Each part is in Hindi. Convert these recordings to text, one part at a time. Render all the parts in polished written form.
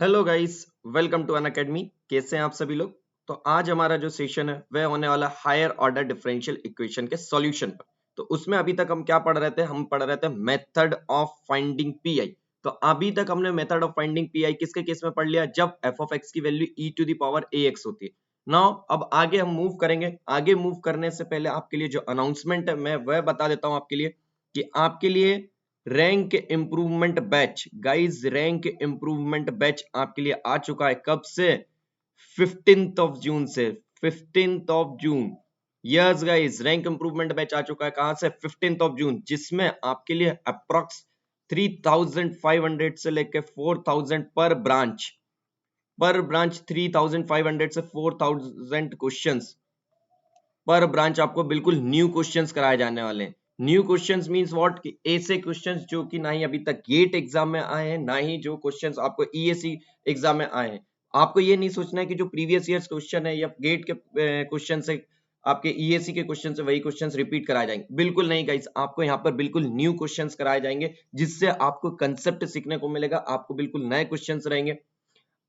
Hello guys, welcome to Unacademy. कैसे हैं आप सभी लोग। तो आज हमारा जो सेशन है वह होने वाला हायर ऑर्डर डिफरेंशियल इक्वेशन के सॉल्यूशन पर। तो उसमें अभी तक हम क्या पढ़ रहे थे, हम पढ़ रहे थे मेथड ऑफ फाइंडिंग पीआई। तो अभी तक हमने मेथड ऑफ फाइंडिंग पीआई किसके केस में पढ़ लिया, जब एफ ऑफ एक्स की value E to the power A X होती है। नाउ अब आगे हम मूव करेंगे। आगे मूव करने से पहले आपके लिए जो अनाउंसमेंट है मैं वह बता देता हूं आपके लिए कि आपके लिए rank improvement batch, guys rank improvement batch आपके लिए आ चुका है। कब से? 15th ऑफ जून से। 15th of June, yes guys, rank improvement batch आ चुका है। कहां से? 15th ऑफ जून, जिसमें आपके लिए अप्रोक्स 3500 से लेकर 4000 पर ब्रांच 3500 से 4000 क्वेश्चंस पर ब्रांच आपको बिल्कुल न्यू क्वेश्चंस कराए जाने वाले हैं। न्यू क्वेश्चंस मींस व्हाट, कि ऐसे क्वेश्चंस जो कि ना ही अभी तक गेट एग्जाम में आए हैं, ना ही जो क्वेश्चंस आपको ईएससी एग्जाम में आए हैं। आपको ये नहीं सोचना है कि जो प्रीवियस ईयर्स क्वेश्चन है या गेट के क्वेश्चन से, आपके ईएससी के क्वेश्चन से वही क्वेश्चंस रिपीट कराए जाएंगे। बिल्कुल नहीं गाइस, आपको यहाँ पर बिल्कुल न्यू क्वेश्चंस कराए जाएंगे, जिससे आपको कंसेप्ट सीखने को मिलेगा। आपको बिल्कुल नए क्वेश्चंस रहेंगे।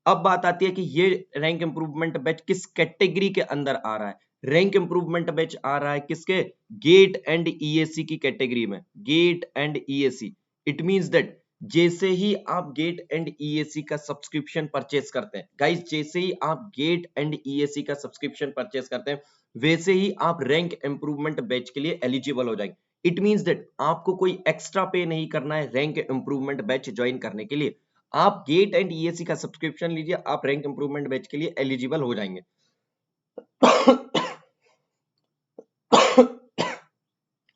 अब बात आती है कि ये रैंक इंप्रूवमेंट बैच किस कैटेगरी के अंदर आ रहा है। रैंक इंप्रूवमेंट बैच आ रहा है किसके? गेट एंड ईएससी की कैटेगरी में। GATE and ESC, it means that जैसे ही आप गेट एंड ईएससी का सब्सक्रिप्शन परचेस करते हैं, गाइस जैसे ही आप गेट एंड ईएससी का सब्सक्रिप्शन परचेस करते हैं, वैसे ही आप रैंक इंप्रूवमेंट बैच के लिए एलिजिबल हो जाएंगे। इट मींस दैट आपको कोई एक्स्ट्रा पे नहीं करना है रैंक इंप्रूवमेंट बैच ज्वाइन करने के लिए। आप गेट एंड ईएससी का सब्सक्रिप्शन लीजिए, आप रैंक इंप्रूवमेंट बैच के लिए एलिजिबल हो जाएंगे।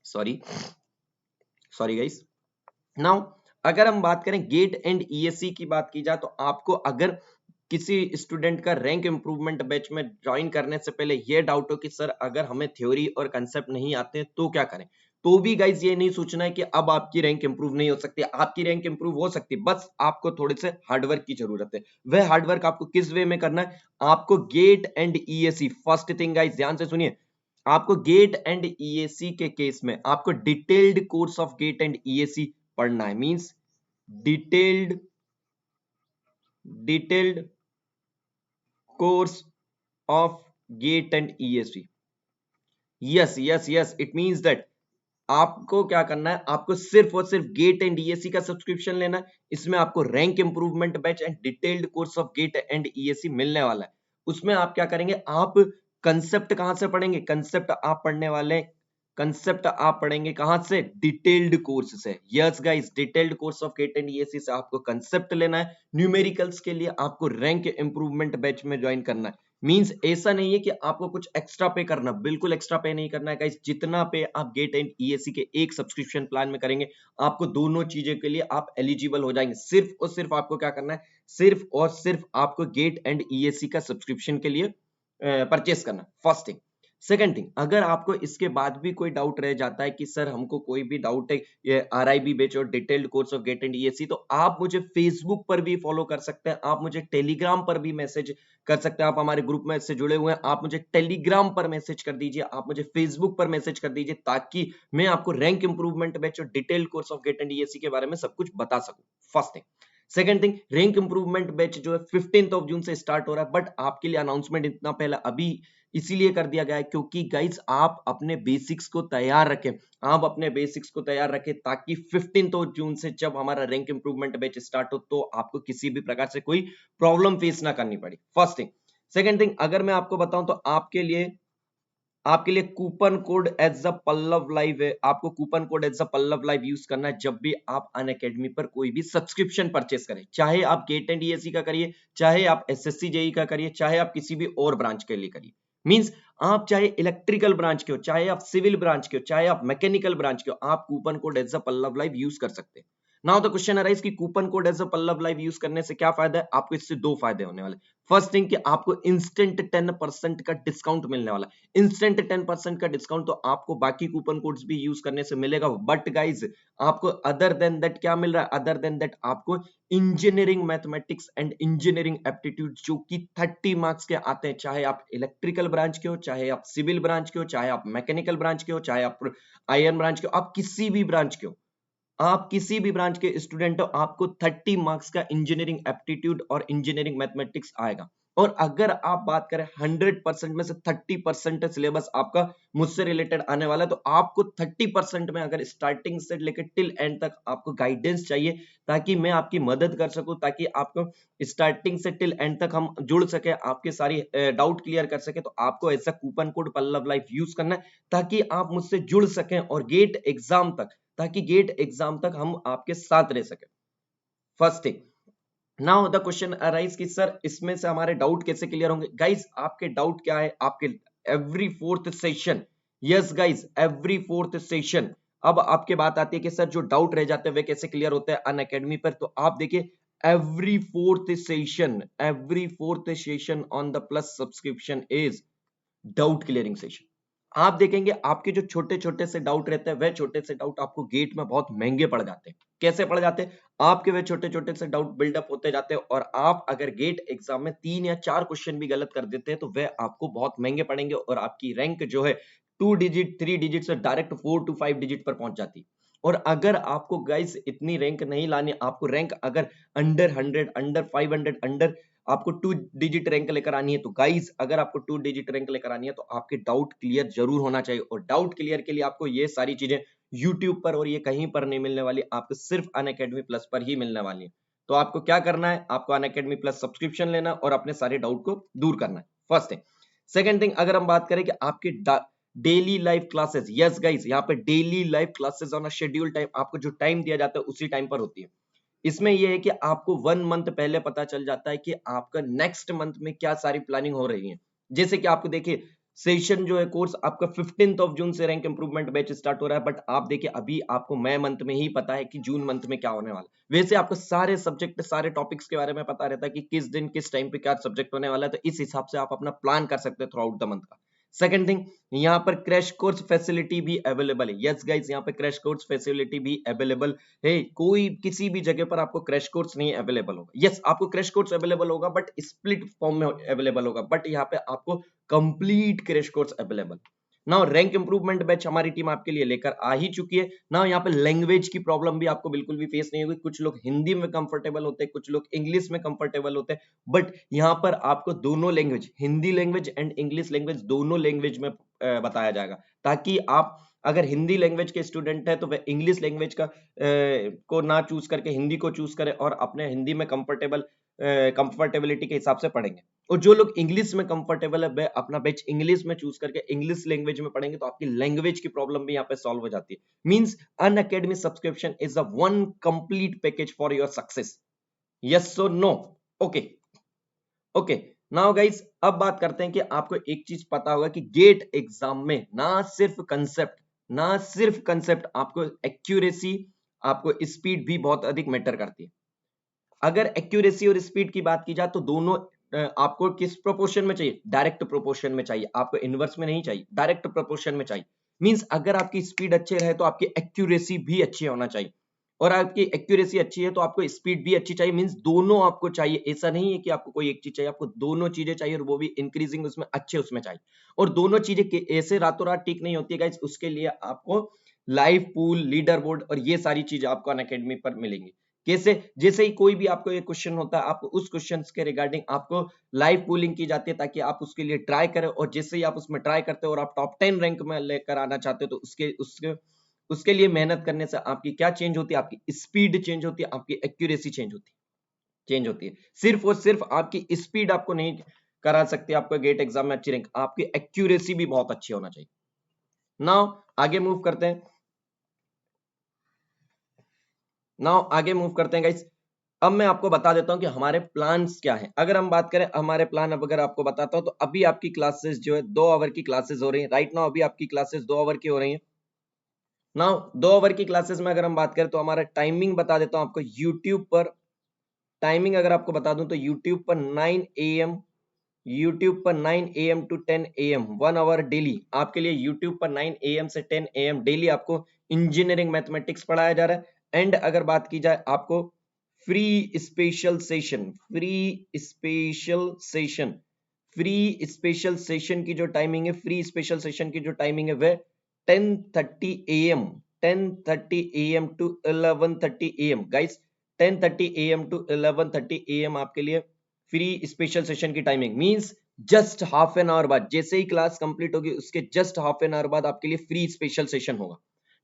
Sorry sorry guys. नाउ अगर हम बात करें गेट एंड ईएससी की बात की जाए, तो आपको अगर किसी स्टूडेंट का रैंक इंप्रूवमेंट बैच में ज्वाइन करने से पहले ये डाउट हो कि सर अगर हमें थ्योरी और कंसेप्ट नहीं आते हैं तो क्या करें, तो भी गाइज ये नहीं सोचना है कि अब आपकी रैंक इंप्रूव नहीं हो सकती। आपकी रैंक इंप्रूव हो सकती है, बस आपको थोड़े से हार्डवर्क की जरूरत है। वह हार्डवर्क आपको किस वे में करना है? आपको GATE and ESC, first thing guys ध्यान से सुनिए, आपको गेट एंड ईएससी के केस में आपको detailed course of GATE and ESC पढ़ना है। Means detailed detailed course of GATE and ESC. Yes yes yes, it means that आपको क्या करना है, आपको सिर्फ और सिर्फ गेट एंड ईएससी का सब्सक्रिप्शन लेना है। इसमें आपको rank improvement batch and detailed course of GATE and ESC मिलने वाला है। उसमें आप क्या करेंगे, आप कंसेप्ट कहां से पढ़ेंगे? कंसेप्ट आप पढ़ने वाले, कंसेप्ट आप पढ़ेंगे कहां से? डिटेल्ड कोर्स से। Yes guys, detailed course of GATE and ESC से आपको कंसेप्ट लेना है। न्यूमेरिकल्स के लिए आपको रैंक इंप्रूवमेंट बैच में ज्वाइन करना है। मींस ऐसा नहीं है कि आपको कुछ एक्स्ट्रा पे करना, बिल्कुल एक्स्ट्रा पे नहीं करना है गाइस। जितना पे आप गेट एंड ईएससी के एक सब्सक्रिप्शन प्लान में करेंगे, आपको दोनों चीजों के लिए आप एलिजिबल हो जाएंगे। सिर्फ और सिर्फ आपको क्या करना है, सिर्फ और सिर्फ आपको गेट एंड ईएससी का सब्सक्रिप्शन के लिए परचेस करना, फर्स्ट थिंग। सेकंड थिंग, अगर आपको इसके बाद भी कोई डाउट रह जाता है कि सर हमको कोई भी डाउट है ये आरआईबी बैच और detailed course of GATE and ESC, तो आप मुझे फेसबुक पर भी फॉलो कर सकते हैं, आप मुझे टेलीग्राम पर भी मैसेज कर सकते हैं। आप हमारे ग्रुप में से जुड़े हुए हैं, आप मुझे टेलीग्राम पर मैसेज कर दीजिए, आप मुझे फेसबुक पर मैसेज कर दीजिए, ताकि मैं आपको रैंक इंप्रूवमेंट बैच और detailed course of GATE and ESC के बारे में सब कुछ बता सकूं। First thing. Second thing, rank improvement batch जो है 15th ऑफ जून से स्टार्ट हो रहा है, बट आपके लिए अनाउंसमेंट इतना पहले अभी इसीलिए कर दिया गया है क्योंकि गाइस आप अपने बेसिक्स को तैयार रखें, आप अपने बेसिक्स को तैयार रखें, ताकि 15th ऑफ जून से जब हमारा रैंक इंप्रूवमेंट बैच स्टार्ट हो तो आपको किसी भी प्रकार से कोई प्रॉब्लम फेस ना करनी पड़े। First thing. सेकंड थिंग, अगर मैं आपको बताऊं तो आपके लिए coupon code as a Pallav live है। आपको coupon code as a Pallav live use करना है जब भी आप अनअकैडमी पर कोई भी सब्सक्रिप्शन परचेस करें, चाहे आप गेट एंड ईएससी का करिए, चाहे आप एसएससी जेई का करिए, चाहे आप किसी भी और ब्रांच के लिए करिए। मींस आप चाहे इलेक्ट्रिकल ब्रांच के हो, चाहे आप सिविल ब्रांच के हो, चाहे आप मैकेनिकल ब्रांच के हो, आप coupon code as a Pallav live use कर सकते हैं। नाउ द क्वेश्चन अराइज कि coupon code as a Pallav live use करने से क्या फायदा है? आपको इससे दो फायदे होने वाले। फर्स्ट थिंग कि आपको इंस्टेंट 10% का डिस्काउंट मिलने वाला है। इंस्टेंट 10% का डिस्काउंट तो आपको बाकी कूपन कोड्स भी यूज करने से मिलेगा, बट गाइज आपको अदर देन दैट क्या मिल रहा है? अदर देन दैट आपको engineering mathematics and engineering aptitude जो कि 30 मार्क्स के आते हैं, चाहे आप इलेक्ट्रिकल ब्रांच के हो, चाहे आप सिविल ब्रांच के हो, चाहे आप मैकेनिकल ब्रांच के हो, चाहे आप आयरन ब्रांच के हो, आप किसी भी ब्रांच के हो, आप किसी भी ब्रांच के स्टूडेंट हो, आपको 30 मार्क्स का इंजीनियरिंग एप्टीट्यूड और इंजीनियरिंग मैथमेटिक्स आएगा। और अगर आप बात करें 100% में से 30% सिलेबस आपका मुझसे रिलेटेड आने वाला है, तो आपको 30% में अगर स्टार्टिंग से लेकर टिल एंड तक आपको गाइडेंस चाहिए, ताकि मैं आपकी मदद कर सकूं, ताकि आपको स्टार्टिंग से टिल एंड तक हम जुड़ सके, आपके सारी डाउट क्लियर कर सके, तो आपको ऐसा coupon code Pallav live use करना है, ताकि आप मुझसे जुड़ सकें और गेट एग्जाम तक, ताकि गेट एग्जाम तक हम आपके साथ रह सके। First thing, now the question arise कि सर इसमें से हमारे डाउट कैसे क्लियर होंगे। गाइस आपके डाउट क्या है, आपके every fourth session, yes guys every fourth session, अब आपके बात आती है कि सर जो डाउट रह जाते हैं वे कैसे क्लियर होते हैं अनअकैडमी पर। तो आप देखिए every fourth session on the plus subscription is doubt clearing session. आप देखेंगे आपके जो छोटे छोटे से डाउट रहते हैं, वह छोटे से डाउट आपको गेट में बहुत महंगे पड़ जाते हैं। कैसे पड़ जाते हैं? आपके वे छोटे छोटे से डाउट बिल्डअप होते जाते हैं, और आप अगर गेट एग्जाम में 3 या 4 क्वेश्चन भी गलत कर देते हैं, तो वह आपको बहुत महंगे पड़ेंगे, और आपकी रैंक जो है 2 डिजिट 3 डिजिट से डायरेक्ट 4 to 5 डिजिट पर पहुंच जाती है। और अगर आपको गाइस इतनी रैंक नहीं लानी, आपको रैंक अगर अंडर 100, अंडर 500, अंडर आपको 2 डिजिट रैंक लेकर आनी है, तो गाइस अगर आपको 2 डिजिट रैंक लेकर आनी है, तो आपके डाउट क्लियर जरूर होना चाहिए। और डाउट क्लियर के लिए आपको ये सारी चीजें यूट्यूब पर और ये कहीं पर नहीं मिलने वाली, आपको सिर्फ अनअकैडमी प्लस पर ही मिलने वाली है। तो आपको क्या करना है, आपको अनअकैडमी प्लस सब्सक्रिप्शन लेना और अपने सारे डाउट को दूर करना है। First thing. सेकंड थिंग, अगर हम बात करें कि आपके daily live classes, yes guys यहाँ पे daily live classes on a schedule time, आपको जो टाइम दिया जाता है उसी टाइम पर होती है। इसमें यह है कि आपको 1 मंथ पहले पता चल जाता है कि आपका नेक्स्ट मंथ में क्या सारी प्लानिंग हो रही है। जैसे कि आपको देखिए सेशन जो है कोर्स आपका 15 जून से रैंक इंप्रूवमेंट बैच स्टार्ट हो रहा है, बट आप देखिए अभी आपको मई मंथ में ही पता है कि जून मंथ में क्या होने वाला है। वैसे आपको सारे सब्जेक्ट सारे टॉपिक्स के बारे में पता रहता है कि किस दिन किस टाइम पे क्या सब्जेक्ट होने वाला है, तो इस हिसाब से आप अपना प्लान कर सकते हैं थ्रू आउट द मंथ का। सेकंड थिंग, यहाँ पर क्रैश कोर्स फैसिलिटी भी अवेलेबल है। यस गाइस यहाँ पे क्रैश कोर्स फैसिलिटी भी अवेलेबल है। कोई किसी भी जगह पर आपको क्रैश कोर्स नहीं अवेलेबल होगा। यस आपको क्रैश कोर्स अवेलेबल होगा, बट स्प्लिट फॉर्म में अवेलेबल होगा, बट यहाँ पे आपको complete crash course available. Now rank improvement batch हमारी टीम आपके लिए लेकर आ ही चुकी है। नाउ यहाँ पे लैंग्वेज की प्रॉब्लम भी आपको बिल्कुल भी फेस नहीं होगी। कुछ लोग हिंदी में कंफर्टेबल होते हैं, कुछ लोग इंग्लिश में कंफर्टेबल होते हैं, बट यहाँ पर आपको दोनों language, Hindi language and English language, दोनों लैंग्वेज में बताया जाएगा, ताकि आप अगर हिंदी लैंग्वेज के स्टूडेंट है तो वह इंग्लिश लैंग्वेज का को ना चूज करके हिंदी को चूज करें और अपने हिंदी में कंफर्टेबिलिटी के हिसाब से पढ़ेंगे। और जो लोग इंग्लिश में कंफर्टेबल है वह अपना बैच इंग्लिश में चूज करके इंग्लिश लैंग्वेज में पढ़ेंगे, तो आपकी लैंग्वेज की प्रॉब्लम भी यहाँ पे सॉल्व हो जाती है। Means Unacademy subscription is a one complete package for your success. Yes so no? Okay okay. Now guys अब बात करते हैं कि आपको एक चीज पता होगा कि गेट एग्जाम में ना सिर्फ कंसेप्ट, आपको एक्यूरेसी, आपको स्पीड भी बहुत अधिक मैटर करती है। अगर एक्यूरेसी और स्पीड की बात की जाए तो दोनों आपको किस प्रोपोर्शन में चाहिए? डायरेक्ट प्रोपोर्शन में चाहिए। आपको इनवर्स में नहीं चाहिए, डायरेक्ट प्रोपोर्शन में चाहिए। मींस अगर आपकी स्पीड अच्छी रहे तो आपकी एक्यूरेसी भी अच्छी होना चाहिए, और आपकी एक्यूरेसी अच्छी है तो आपको स्पीड भी अच्छी चाहिए। मींस दोनों आपको चाहिए। ऐसा नहीं है कि आपको कोई एक चीज चाहिए, आपको दोनों चीजें चाहिए, और वो भी इंक्रीजिंग उसमें अच्छे उसमें चाहिए। और दोनों चीजें ऐसे रातों रात ठीक नहीं होती है गाइस, उसके लिए आपको लाइव पूल, लीडर बोर्ड और ये सारी चीजें आपको अनअकैडमी पर मिलेंगी। कैसे? जैसे ही कोई भी आपको एक क्वेश्चन होता है, आपको उस क्वेश्चन के रिगार्डिंग आपको लाइव पूलिंग की जाती है, ताकि आप उसके लिए ट्राई करें, और जैसे ही आप उसमें ट्राई करते हो और आप टॉप 10 रैंक में लेकर आना चाहते हो, तो उसके उसके उसके लिए मेहनत करने से आपकी क्या चेंज होती है? आपकी स्पीड चेंज होती है, आपकी एक्यूरेसी चेंज होती है। सिर्फ और सिर्फ आपकी स्पीड आपको नहीं करा सकती आपको गेट एग्जाम में अच्छी रैंक, आपकी एक्यूरेसी भी बहुत अच्छी होना चाहिए। नाउ आगे मूव करते हैं गाइस। अब मैं आपको बता देता हूं कि हमारे प्लान्स क्या हैं। अगर हम बात करें हमारे प्लान, अब अगर आपको बताता हूं, तो अभी आपकी क्लासेस जो है 2 आवर की क्लासेस हो रही है। राइट नाउ अभी आपकी क्लासेस 2 आवर की हो रही है। नाउ 2 आवर की क्लासेस में अगर हम बात करें तो हमारा टाइमिंग बता देता हूं आपको। यूट्यूब पर टाइमिंग अगर आपको बता दूं तो यूट्यूब पर 9 AM to 10 AM 1 hour daily आपके लिए। यूट्यूब पर 9 AM से 10 AM डेली आपको इंजीनियरिंग मैथमेटिक्स पढ़ाया जा रहा है। एंड अगर बात की जाए आपको फ्री स्पेशल सेशन की जो टाइमिंग है, फ्री स्पेशल सेशन की जो टाइमिंग है वह 10:30 AM 10:30 AM to 11:30 AM guys, 10:30 AM to 11:30 AM आपके लिए फ्री स्पेशल सेशन की timing means just half an our बाद, जैसे ही क्लास कंप्लीट होगी उसके जस्ट हाफ एन आवर बाद आपके लिए फ्री स्पेशल सेशन होगा।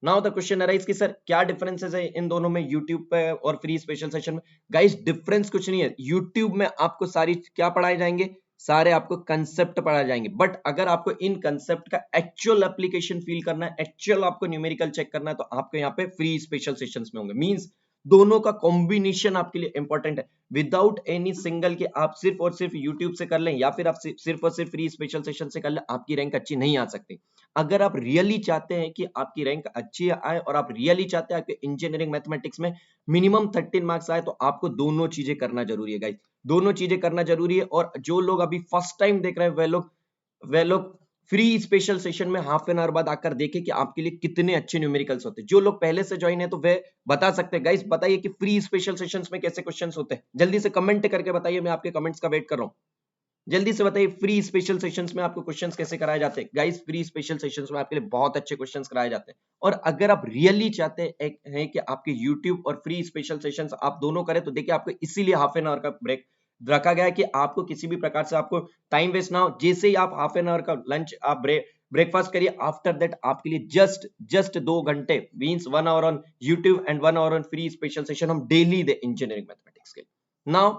नाउ द क्वेश्चन अराइज कि सर क्या डिफरेंसेस है इन दोनों में, यूट्यूब पे और फ्री स्पेशल सेशन में? गाइस डिफरेंस कुछ नहीं है, यूट्यूब में आपको सारी क्या पढ़ाए जाएंगे, सारे आपको कंसेप्ट पढ़ाए जाएंगे, बट अगर आपको इन कंसेप्ट का एक्चुअल एप्लीकेशन फील करना है, एक्चुअल आपको न्यूमेरिकल चेक करना है, तो आपको यहाँ पे फ्री स्पेशल सेशंस में होंगे। मींस दोनों का कॉम्बिनेशन आपके लिए इंपॉर्टेंट है, विदाउट एनी सिंगल के आप सिर्फ और सिर्फ यूट्यूब से कर लें या फिर आप सिर्फ और सिर्फ फ्री स्पेशल सेशन से कर लें, आपकी रैंक अच्छी नहीं आ सकती। अगर आप रियली चाहते हैं कि आपकी रैंक अच्छी आए और आप रियली चाहते हैं आपके इंजीनियरिंग मैथमेटिक्स में मिनिमम 13 मार्क्स आए, तो आपको दोनों चीजें करना जरूरी है गाइस, दोनों चीजें करना जरूरी है। और जो लोग अभी फर्स्ट टाइम देख रहे हैं वे लोग फ्री स्पेशल सेशन में हाफ एन आवर बाद आकर देखें कि आपके लिए कितने अच्छे न्यूमेरिकल्स होते हैं। जो लोग पहले से ज्वाइन है तो वे बता सकते हैं। गाइस बताइए कि फ्री स्पेशल सेशंस में कैसे क्वेश्चंस होते हैं, जल्दी से कमेंट करके बताइए, मैं आपके कमेंट्स का वेट कर रहा हूं। जल्दी से बताइए फ्री स्पेशल सेशंस में आपको क्वेश्चंस कैसे कराए जाते हैं। गाइस फ्री स्पेशल सेशंस में आपके लिए बहुत अच्छे क्वेश्चंस कराए जाते हैं। और अगर आप रियली चाहते हैं कि आपके यूट्यूब और फ्री स्पेशल सेशंस आप दोनों करें, तो देखिए आपको इसीलिए हाफ एन आवर का ब्रेक रखा गया है कि आपको किसी भी प्रकार से आपको टाइम वेस्ट ना हो। जैसे ही आप हाफ एन आवर का लंच आप ब्रेकफास्ट करिए, आफ्टर दैट आपके लिए जस्ट 2 घंटे means 1 hour on YouTube and 1 hour on free special session हम डेली दे इंजीनियरिंग मैथमेटिक्स के। नाउ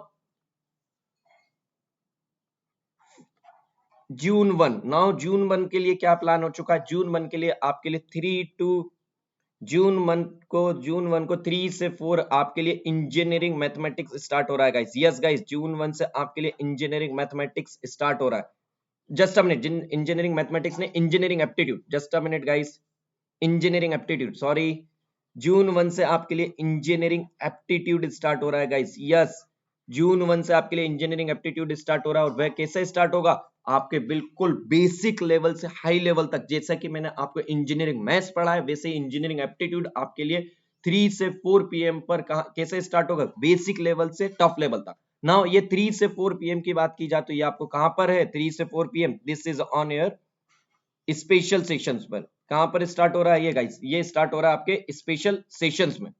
जून 1, नाउ जून 1 के लिए क्या प्लान हो चुका है, जून 1 के लिए आपके लिए 3 से 4 आपके लिए इंजीनियरिंग मैथमेटिक्स स्टार्ट हो रहा है गाइस। यस गाइस, जून 1 से आपके लिए इंजीनियरिंग मैथमेटिक्स स्टार्ट हो रहा है। जस्ट अ मिनट, जिन इंजीनियरिंग मैथमेटिक्स ने engineering aptitude, just a minute guys, engineering aptitude sorry, June 1 से आपके लिए इंजीनियरिंग एप्टीट्यूड स्टार्ट हो रहा है गाइस। यस, जून 1 से आपके लिए इंजीनियरिंग एप्टीट्यूड स्टार्ट हो रहा है। और वह कैसे स्टार्ट होगा, आपके बिल्कुल बेसिक लेवल से हाई लेवल तक, जैसा कि मैंने आपको इंजीनियरिंग मैथ्स पढ़ा है, वैसे इंजीनियरिंग एप्टीट्यूड आपके लिए 3 से 4 PM पर कैसे स्टार्ट होगा, बेसिक लेवल से टफ लेवल तक। नाउ ये 3 से 4 PM की बात की जाए तो ये आपको कहां पर है, 3 से 4 PM, this is on your special sessions पर। कहां पर स्टार्ट हो रहा है ये गाइस, ये स्टार्ट हो रहा है आपके स्पेशल सेशंस में,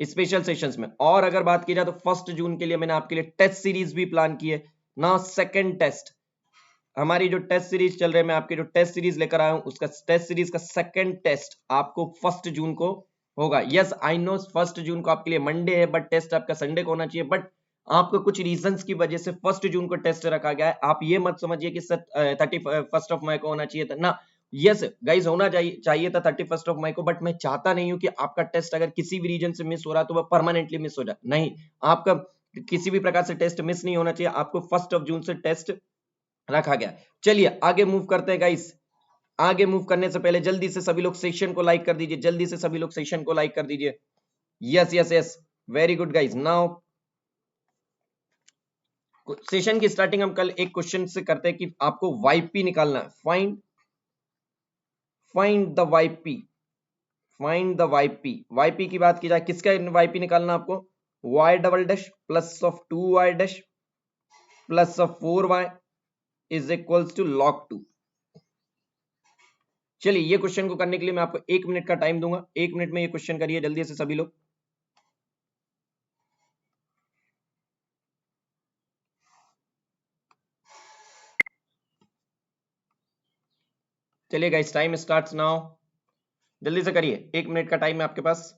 स्पेशल सेशंस में। और अगर बात की जाए तो 1 जून के लिए मैंने आपके लिए टेस्ट सीरीज भी प्लान की है ना। सेकंड टेस्ट, हमारी जो टेस्ट सीरीज चल रही है, मैं आपके जो टेस्ट सीरीज लेकर आया हूं उसका टेस्ट सीरीज का सेकंड टेस्ट आपको 1 जून को होगा। यस आई नो 1 जून को आपके लिए मंडे है, बट टेस्ट आपका संडे को होना चाहिए, बट आपको कुछ रीजंस की वजह से 1 जून को टेस्ट रखा गया है। आप ये मत समझिए कि 31 को होना चाहिए था ना। यस गाइज, होना चाहिए था 31 को, बट मैं चाहता नहीं हूं कि आपका टेस्ट अगर किसी भी रीजन से मिस हो रहा है तो वह परमानेंटली मिस हो जाए। नहीं, आपका किसी भी प्रकार से टेस्ट मिस नहीं होना चाहिए, आपको 1 जून से टेस्ट रखा गया। चलिए आगे मूव करते हैं गाइस। आगे मूव करने से पहले जल्दी से सभी लोग सेशन को लाइक कर दीजिए, जल्दी से सभी लोग सेशन को लाइक कर दीजिए। Yes yes yes, very good guys. Now session की स्टार्टिंग हम कल एक क्वेश्चन से करते हैं कि आपको वाईपी निकालना है। Find the YP, find the YP. YP की बात की जाए, किसका वाईपी निकालना आपको, Y double dash plus of 2y dash plus of 4y is equals to log 2। चलिए ये क्वेश्चन को करने के लिए मैं आपको 1 मिनट का टाइम दूंगा, 1 मिनट में ये क्वेश्चन करिए जल्दी से सभी लोग। चलिए गाइस, टाइम स्टार्ट्स नाउ, जल्दी से करिए, 1 मिनट का टाइम है आपके पास।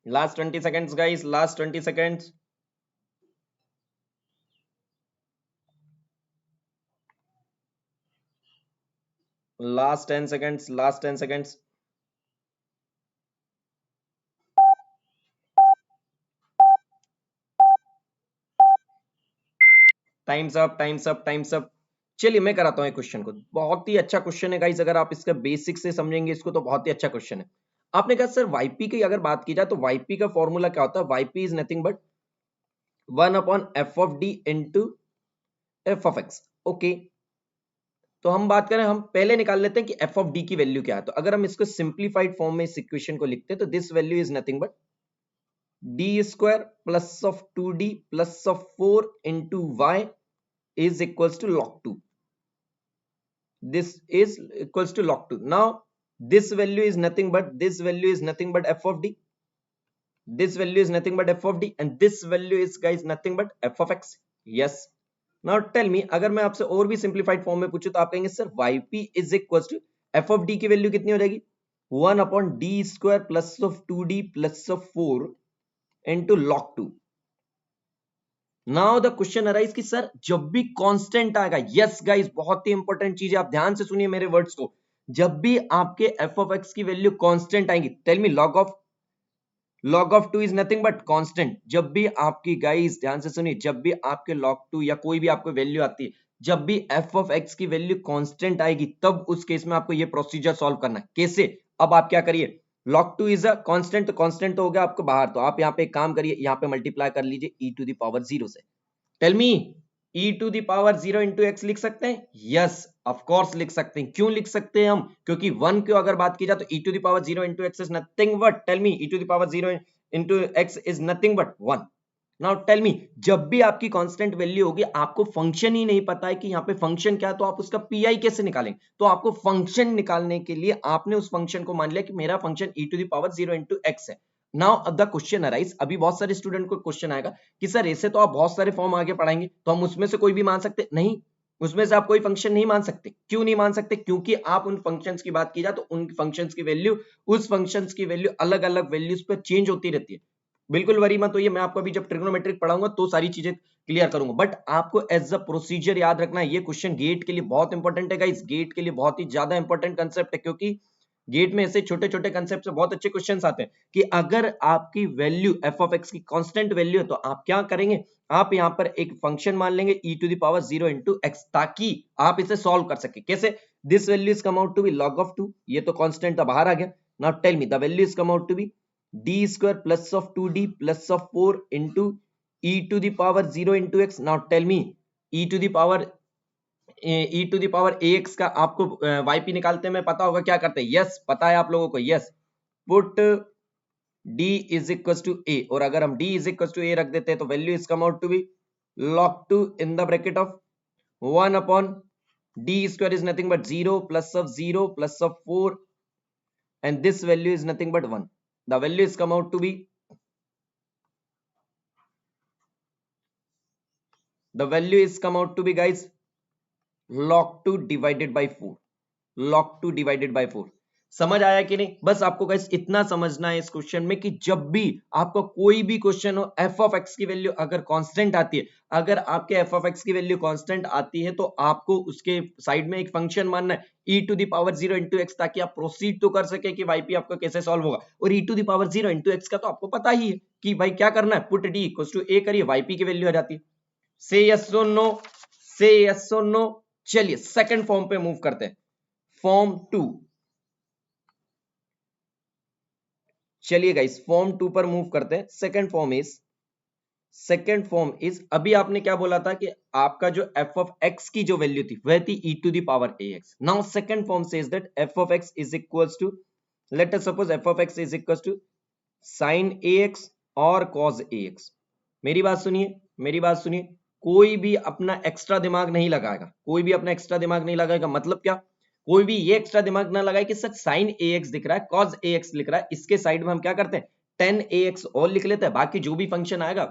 Last 20 seconds guys, last 20 seconds. Last 10 seconds, last 10 seconds. Time's up, time's up, time's up. चलिए मैं कराता हूं एक क्वेश्चन को, बहुत ही अच्छा क्वेश्चन है गाइस, अगर आप इसका बेसिक से समझेंगे इसको तो बहुत ही अच्छा क्वेश्चन है। आपने कहा सर वाईपी की अगर बात की जाए तो वाईपी का फॉर्मूला क्या होता है, YP is nothing but 1/f(d) into f(x). Okay, तो हम बात करें, हम पहले निकाल लेते हैं कि f(d) की वैल्यू क्या है। तो अगर हम इसको सिंप्लीफाइड फॉर्म में इस इक्वेशन को लिखते हैं तो this value is nothing but d² plus of 2d plus of 4 into y is equals to log 2. This is equals to log 2. Now this value is nothing but f of d. This value is nothing but f of d, and this value is guys nothing but f of x. Yes. Now tell me, अगर मैं आपसे और भी सिंप्लीफाइड फॉर्म में पूछूं तो आप कहेंगे sir yp is equals to f of d की वैल्यू कितनी हो जाएगी, 1/d² plus of 2d plus of 4 into log 2. Now the question arise कि सर जब भी कांस्टेंट आएगा, यस गाइस बहुत ही इंपॉर्टेंट चीज है, आप ध्यान से सुनिए मेरे वर्ड्स को, जब भी आपके f of x की वैल्यू कांस्टेंट आएंगी, tell me log of 2 is nothing but constant. जब भी आपकी गाइस ध्यान से सुनिए, जब भी आपके log 2 या कोई भी आपको वैल्यू आती है, जब भी f of x की वैल्यू कांस्टेंट आएगी तब उस केस में आपको ये प्रोसीजर सॉल्व करना है। कैसे, अब आप क्या करिए, log 2 इज अ कांस्टेंट, तो कांस्टेंट तो हो गया आपको बाहर, तो आप यहाँ पे एक काम करिए, यहाँ पे मल्टीप्लाई कर लीजिए e टू द पावर 0 से। Tell me, e to the power 0 into X लिख सकते हैं? यस ऑफ कोर्स लिख सकते हैं। क्यों लिख सकते हैं हम? क्योंकि 1 को अगर बात की जाए तो e to the power 0 into X is nothing but, tell me, e to the power 0 into X is nothing but 1। Now tell me, जब भी आपकी कांस्टेंट वैल्यू होगी, आपको फंक्शन ही नहीं पता है कि यहाँ पे फंक्शन क्या है, तो आप उसका पीआई कैसे निकालेंगे? तो आपको फंक्शन निकालने के लिए आपने उस फंक्शन को मान लिया कि मेरा function e to the power 0 into X है। नाउ अब द क्वेश्चन अराइज, अभी बहुत सारे स्टूडेंट को क्वेश्चन आएगा कि सर ऐसे तो आप बहुत सारे फॉर्म आगे पढ़ाएंगे, तो हम उसमें से कोई भी मान सकते? नहीं, उसमें से आप कोई फंक्शन नहीं मान सकते। क्यों नहीं मान सकते? क्योंकि आप उन फंक्शंस की बात की जाए तो उन फंक्शंस की वैल्यू, उस फंक्शंस की वैल्यू अलग अलग वैल्यूज पर चेंज होती रहती है। बिल्कुल वरी मत होइए, मैं आपको अभी जब ट्रिग्नोमेट्रिक पढ़ाऊंगा तो सारी चीजें क्लियर करूंगा, बट आपको एज अ प्रोसीजर याद रखना है। ये क्वेश्चन गेट के लिए बहुत इंपॉर्टेंट है गाइस, गेट के लिए बहुत ही ज्यादा इंपॉर्टेंट कंसेप्ट है, क्योंकि गेट में ऐसे छोटे छोटे कंसेप्ट से बहुत अच्छे क्वेश्चंस आते हैं कि अगर आपकी वैल्यू f of x की कांस्टेंट वैल्यू है तो आप क्या करेंगे, आप यहां पर एक फंक्शन मान लेंगे e to the power 0 into X, ताकि आप इसे सॉल्व कर सके। कैसे? This value is come out to be log of 2, ये तो कांस्टेंट था बाहर आ गया। Now tell me, the value is come out to be d² plus of 2d plus of 4 into e to the power 0 into X. Now tell me, e to the power ax का आपको yp निकालते में पता होगा क्या करते हैं? यस पता है आप लोगों को। Yes, put d is equal to a, और अगर हम d is equal to a रख देते हैं तो value is come out to be log 2 in the bracket of 1/d² is nothing but 0 plus of 0 plus of 4 and this value is nothing but 1. The value is come out to be, the value is come out to be guys log 2 divided by 4, log 2 divided by 4। समझ आया कि नहीं? बस आपको गाइस इतना समझना है इस क्वेश्चन में कि जब भी आपको कोई भी क्वेश्चन हो, f of x की वैल्यू अगर कांस्टेंट आती है, अगर आपके f of x की वैल्यू कांस्टेंट आती है तो आपको उसके साइड में एक फंक्शन मानना है e to the power 0 into X, ताकि आप प्रोसीड तो कर सके कि yp आपका कैसे सॉल्व होगा। और e to the power 0 into X का तो आपको पता ही है कि भाई क्या करना है, put d equals to a करिए, yp की वैल्यू आ जाती है। से यस और नो, से यस और नो। चलिए सेकंड फॉर्म पे मूव करते हैं, फॉर्म 2। चलिए गाइस फॉर्म 2 पर मूव करते हैं। सेकंड फॉर्म इज अभी आपने क्या बोला था कि आपका जो f of x की जो वैल्यू थी वह थी e to the power ax। Now second form says that f of x is equals to, let us suppose f of x is equals to sin ax और cos ax। मेरी बात सुनिए, मेरी बात सुनिए, कोई भी अपना एक्स्ट्रा दिमाग नहीं लगाएगा, कोई भी अपना एक्स्ट्रा दिमाग नहीं लगाएगा। मतलब क्या? कोई भी ये एक्स्ट्रा दिमाग ना लगाए कि सर sin ax दिख रहा है, cos ax लिख रहा है, इसके साइड में हम क्या करते हैं, tan ax और लिख लेते हैं, बाकी जो भी फंक्शन आएगा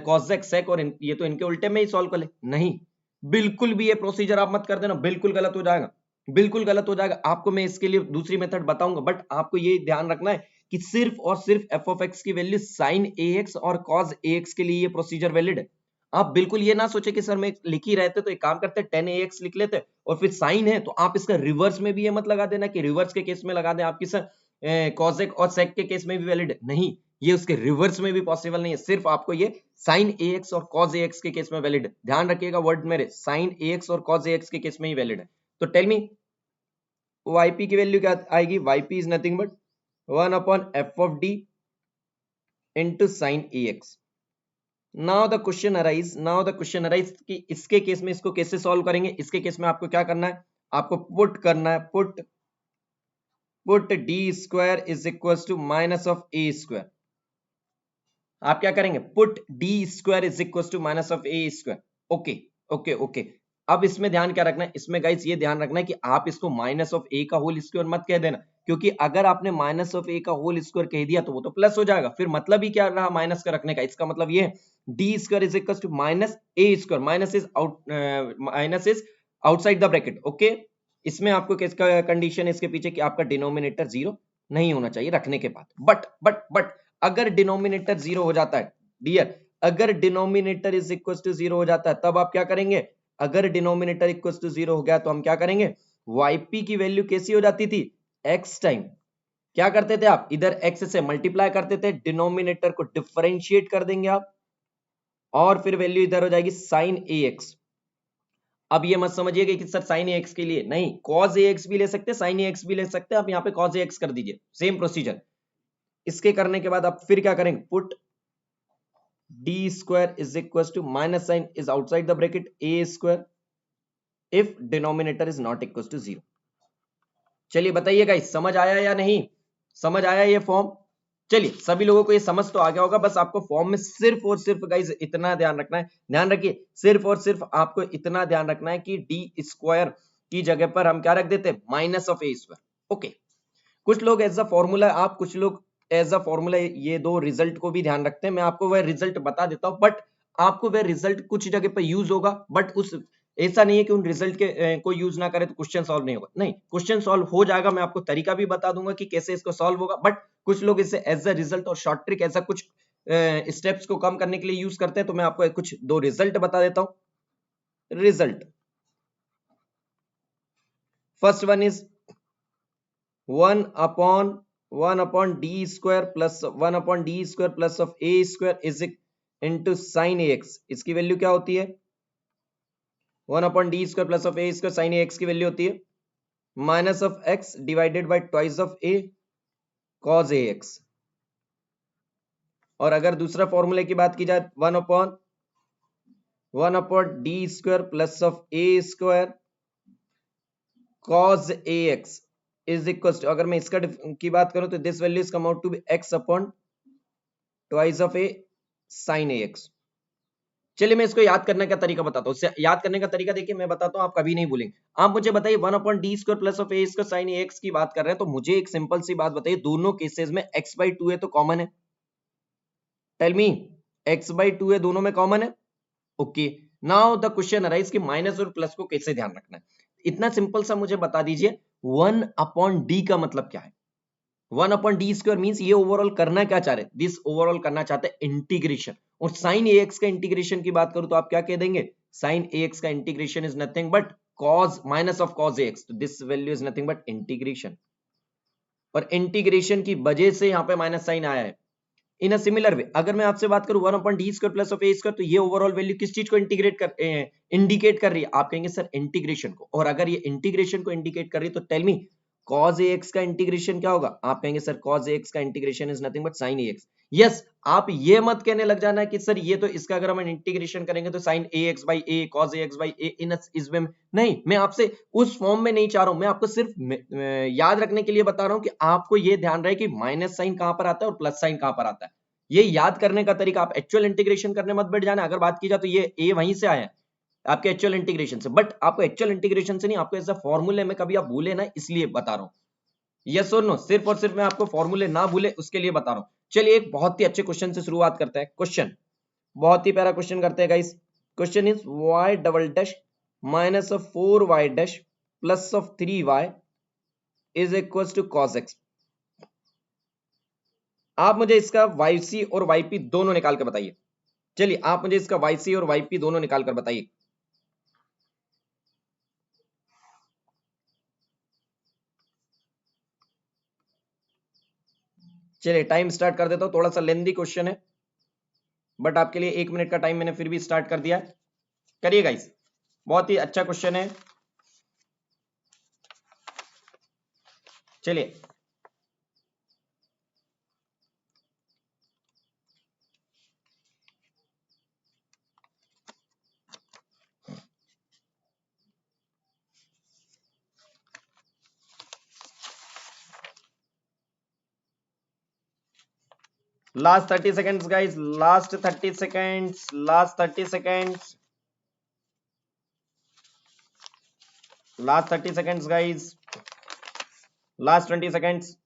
cosec sec और ये तो इनके उल्टे में ही सॉल्व कर ले। नहीं, बिल्कुल भी ये प्रोसीजर आप मत कर देना, बिल्कुल गलत हो जाएगा, बिल्कुल गलत हो जाएगा। आपको मैं इसके लिए दूसरी मेथड बताऊंगा, बट आपको ये ध्यान रखना है कि सिर्फ और सिर्फ f of x की वैल्यू sin ax और cos ax के लिए ये प्रोसीजर वैलिड है। आप बिल्कुल ये ना सोचे कि सर मैं लिख ही रहते तो एक काम करते tan ax लिख लेते और फिर साइन है तो आप इसका रिवर्स में भी ये मत लगा देना कि रिवर्स के केस में लगा दें आपकी सर cosec और sec के केस में भी वैलिड है। नहीं, ये उसके रिवर्स में भी पॉसिबल नहीं है, सिर्फ आपको ये साइन ए एक्स और कॉज ए एक्स के केस में वैलिड है। ध्यान रखिएगा वर्ड मेरे, साइन ए एक्स और कॉज ए एक्स के केस में ही वैलिड है। तो टेल मी yp की वैल्यू क्या आएगी? yp is nothing but 1 upon F of D into sine A x. Now the question arise कि इसके केस में इसको कैसे सॉल्व करेंगे। इसके केस में आपको क्या करना है, आपको पुट करना है, put D square is equal to minus of A square. आप क्या करेंगे, put D square is equal to minus of A square. Okay okay okay. अब इसमें ध्यान क्या रखना है, इसमें गाइस ये ध्यान रखना है कि आप इसको माइनस ऑफ ए का होल स्क्वायर मत कह देना, क्योंकि अगर आपने माइनस ऑफ ए का होल स्क्वायर कह दिया तो वो तो प्लस हो जाएगा, फिर मतलब ही क्या रहा माइनस का रखने का। इसका मतलब ये D square is equal to minus A square, minus is outside the bracket. Okay, इसमें आपको किसका कंडीशन है इसके पीछे कि आपका डिनोमिनेटर जीरो नहीं होना चाहिए रखने के बाद। बट अगर डिनोमिनेटर जीरो हो जाता है डियर, अगर denominator is equal to zero हो जाता है तब आप क्या करेंगे, अगर डिनोमिनेटर इक्वल टू जीरो हो गया तो हम क्या करेंगे, yp की वैल्यू कैसी हो जाती थी, x टाइम क्या करते थे आप, इधर x से मल्टीप्लाई करते थे, डिनोमिनेटर को डिफरेंशिएट कर देंगे आप, और फिर वैल्यू इधर हो जाएगी साइन ax। अब ये मत समझिएगा कि सर साइन ax के लिए नहीं, cos ax भी ले सकते हैं, साइन ax भी ले सकते हैं, आप यहाँ पे cos ax कर दीजिए, सेम प्रोसीजर। इसके करने के बाद आप फिर क्या करेंगे, put d square is equals to minus sign is outside the bracket a square if denominator is not equals to 0। चलिए बताइए गाइस समझ आया या नहीं, समझ आया ये फॉर्म? चलिए सभी लोगों को ये समझ तो आ गया होगा, बस आपको फॉर्म में सिर्फ और सिर्फ गाइस इतना ध्यान रखना है, ध्यान रखिए, सिर्फ और सिर्फ आपको इतना ध्यान रखना है कि डी स्क्वायर की जगह पर हम क्या रख देते हैं, minus of A square. Okay, कुछ लोग एज अ फॉर्मूला, आप कुछ लोग एज अ फॉर्मूला ये दो रिजल्ट को भी ध्यान रखते हैं, मैं आपको वह रिजल्ट बता देता हूं, बट आपको वह रिजल्ट कुछ जगह पर यूज होगा, बट उस ऐसा नहीं है कि उन रिजल्ट के को यूज ना करे तो क्वेश्चन सॉल्व नहीं होगा, नहीं, क्वेश्चन सॉल्व हो जाएगा। मैं आपको तरीका भी बता दूंगा कि कैसे इसको सॉल्व होगा, बट कुछ लोग इसे एज अ रिजल्ट और शॉर्ट ट्रिक ऐसा कुछ स्टेप्स को कम करने के लिए यूज करते हैं, तो मैं आपको कुछ दो रिजल्ट बता देता हूं। Result first one is 1 upon d square plus 1 upon d square plus of a square is into sin ax। इसकी वैल्यू क्या होती है, 1 upon d square plus of a square sin ax की वैल्यू होती है minus of x divided by twice of a cos ax। और अगर दूसरा फॉर्मूले की बात की जाए 1 upon d square plus of a square cos ax is equal to, अगर मैं इसका की बात करूं तो this value is come out to be x upon twice of A sine A X. चलिए मैं इसको याद करने का तरीका बताता हूँ, याद करने का तरीका देखिए मैं बताता हूँ, आप कभी नहीं भूलेंगे। आप मुझे बताइए 1 upon D square plus of A square sine A x की बात कर रहे हैं, तो मुझे एक सिंपल सी बात बताइए, दोनों केसेस में x बाई 2 है तो कॉमन है, टेल मी x बाई 2 है, दोनों में कॉमन है। Okay, now the question arise कि माइनस और प्लस को कैसे ध्यान रखना है, इतना सिंपल सा मुझे बता दीजिए, 1 अपॉन डी का मतलब क्या है, 1 अपॉन डी स्क्वायर मींस ये ओवरऑल करना क्या चाह रहे हैं, दिस ओवरऑल करना चाहते हैं इंटीग्रेशन। और साइन ए एक्स का इंटीग्रेशन की बात करूं तो आप क्या कह देंगे, साइन ए एक्स का integration is nothing but cos minus of cos a x, तो this value is nothing but integration, और इंटीग्रेशन की वजह से यहां पे माइनस साइन आया है। इन अ सिमिलर वे अगर मैं आपसे बात करूं 1 upon D square plus of A square, तो ये ओवरऑल वैल्यू किस चीज को इंडिकेट कर रही है, आप कहेंगे सर इंटीग्रेशन को, और अगर ये इंटीग्रेशन को इंडिकेट कर रही है तो टेल मी cos ax का इंटीग्रेशन क्या होगा, आप कहेंगे सर cos ax का integration is nothing but sin ax। Yes, आप ये मत कहने लग जाना कि सर ये तो इसका अगर हम इंटीग्रेशन करेंगे तो sin ax by a cos ax by a इन इस वे में नहीं, मैं आपसे उस फॉर्म में नहीं चाह रहा हूं, मैं आपको सिर्फ याद रखने के लिए बता रहा हूं कि आपको ये ध्यान रहे कि माइनस साइन कहां पर आता है और प्लस साइन कहां पर आता है, ये याद करने का तरीका। आप एक्चुअल इंटीग्रेशन करने मत बैठ जाना, अगर बात की जाए तो ये a वहीं से आया है आपके एक्चुअल इंटीग्रेशन से, बट आपको एक्चुअल इंटीग्रेशन से नहीं, आपको ऐसा फॉर्मूले में कभी आप भूले ना, इसलिए बता रहा हूं। यस और नो, सिर्फ और सिर्फ मैं आपको फॉर्मूले ना भूले उसके लिए बता रहा हूं। चलिए एक बहुत ही अच्छे क्वेश्चन से शुरुआत करते हैं, क्वेश्चन बहुत ही प्यारा क्वेश्चन करते हैं guys. Question is y double dash minus of 4y dash plus of 3y is equal to cos x। आप मुझे इसका yc और yp दोनों निकाल कर बताइए। चलिए आप मुझे इसका yc और yp दोनों निकाल कर बताइए। चलिए टाइम स्टार्ट कर देता हूं, थोड़ा सा लेंदी क्वेश्चन है बट आपके लिए 1 मिनट का टाइम मैंने फिर भी स्टार्ट कर दिया है। करिए गाइस, बहुत ही अच्छा क्वेश्चन है। चलिए last 30 seconds guys, last 30 seconds, last 30 seconds, last 30 seconds guys, last 20 seconds.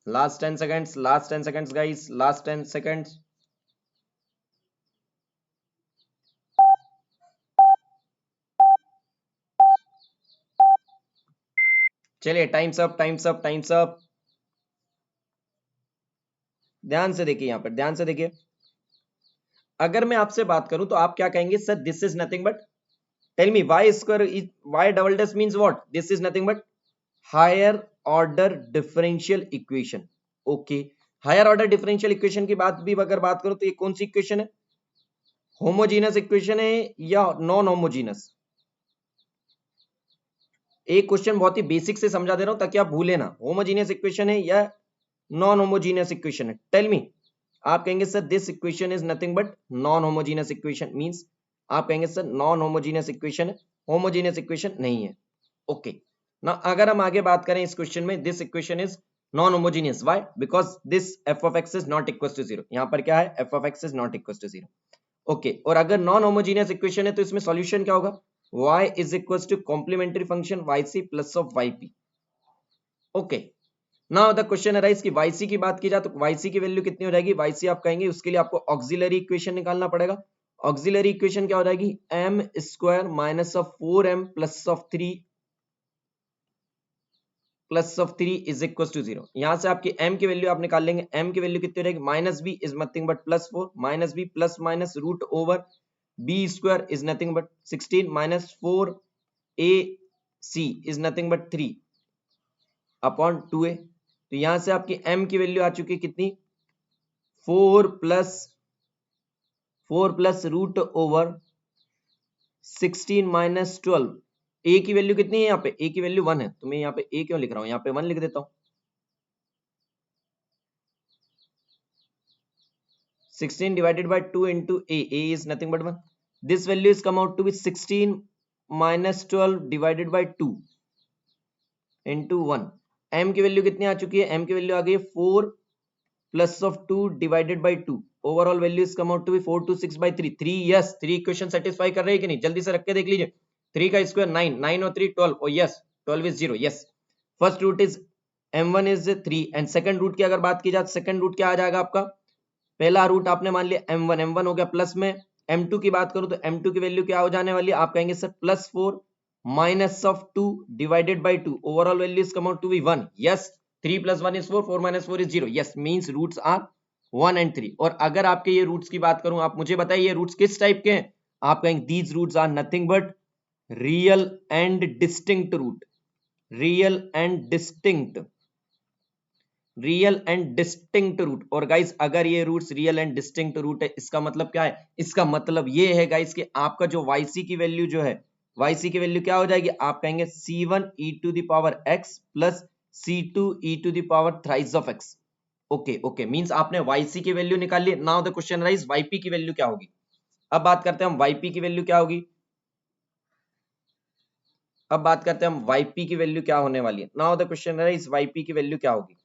Last 10 seconds, last 10 seconds guys, last 10 seconds। चलिए times up, time's up, time's up. ध्यान से देखिए, यहां पर ध्यान से देखिए, अगर मैं आपसे बात करूं तो आप क्या कहेंगे sir? This is nothing but, tell me Y square is, Y double dash means what? This is nothing but higher order differential equation. Okay, higher order differential equation की बात भी अगर बात करो तो ये कौन सी इक्वेशन है? होमोजीनस इक्वेशन है या नॉन होमोजीनस? एक क्वेश्चन बहुत ही बेसिक से समझा दे रहा हूं ताकि आप भूले ना, होमोजीनियस इक्वेशन है या नॉन होमोजीनियस इक्वेशन है? Tell me. आप कहेंगे sir this equation is nothing but non homogeneous equation, means आप कहेंगे सर नॉन होमोजीनियस इक्वेशन है, होमोजीनियस इक्वेशन नहीं है। ओके ना, अगर हम आगे बात करें इस क्वेश्चन में, this equation is non homogeneous, why? Because this F of X is not equal to zero. यहां पर क्या है? F of X is not equal to zero. Okay, और अगर नॉन होमोजीनियस इक्वेशन है तो इसमें सॉल्यूशन क्या होगा? y is equals to complementary function yc plus of yp। Okay, now the question arise कि yc की बात की जाए तो yc की वैल्यू कितनी हो जाएगी? yc आप कहेंगे उसके लिए आपको ऑक्सिलरी इक्वेशन निकालना पड़ेगा। ऑक्सिलरी इक्वेशन क्या हो जाएगी? m square minus of 4m plus of 3 is equal to 0। यहां से आपकी m की वैल्यू आप निकाल लेंगे, m की वैल्यू कितनी हो जाएगी? Minus b is nothing but plus 4, minus b plus minus root over b square is nothing but 16 minus 4 ac is nothing but 3 upon 2a। तो यहां से आपकी m की वैल्यू आ चुकी है कितनी? 4 plus root over 16 minus 12। a की वैल्यू कितनी है? यहाँ पे a की वैल्यू 1 है, तो मैं यहाँ पे a क्यों लिख रहा हूं? यहाँ पे 1 लिख देता हूं। 16 divided by 2 into a is nothing but 1। This value is come out to be 16 minus 12 divided by 2 into 1। m की वैल्यू कितनी आ चुकी है? m की वैल्यू आ गई है 4 plus of 2 divided by 2। Overall value is come out to be 4 to 6 by 3। 3 yes, 3 equation satisfy कर रहे हैं कि नहीं? जल्दी से रख के देख लीजिए। 3 का स्क्वायर 9, 9 और 3 12, और yes 12 is 0। Yes, first root is m1 is 3 and second root की अगर बात की जाए तो सेकंड रूट क्या आ जाएगा आपका? पहला रूट आपने मान लिया m1, m1 हो गया प्लस में। m2 की बात करूं तो m2 की वैल्यू क्या हो जाने वाली है? आप कहेंगे sir plus 4 minus of 2 divided by 2। Overall value is come out to be 1। Yes, 3 plus 1 is 4, 4 minus 4 is 0। Yes, means roots are 1 and 3। और अगर आपके ये रूट्स की बात करूं, आप मुझे बताइए ये रूट्स किस टाइप के हैं? आप कहेंगे these roots are nothing but real and distinct root. Real and distinct, real and distinct root. और गाइस अगर ये roots real and distinct root है, इसका मतलब क्या है? इसका मतलब ये है गाइस कि आपका जो yc की वैल्यू जो है, yc की वैल्यू क्या हो जाएगी? आप कहेंगे c1 e to the power x plus c2 e to the power thrice of x। Okay okay, means आपने yc की वैल्यू निकाल ली। Now the question rise yp की वैल्यू क्या होगी? अब बात करते हैं हम yp की वैल्यू क्या होगी। अब बात करते हैं हम yp की वैल्यू क्या होने वाली है। Now the question rise yp की वैल्यू क्या होगी?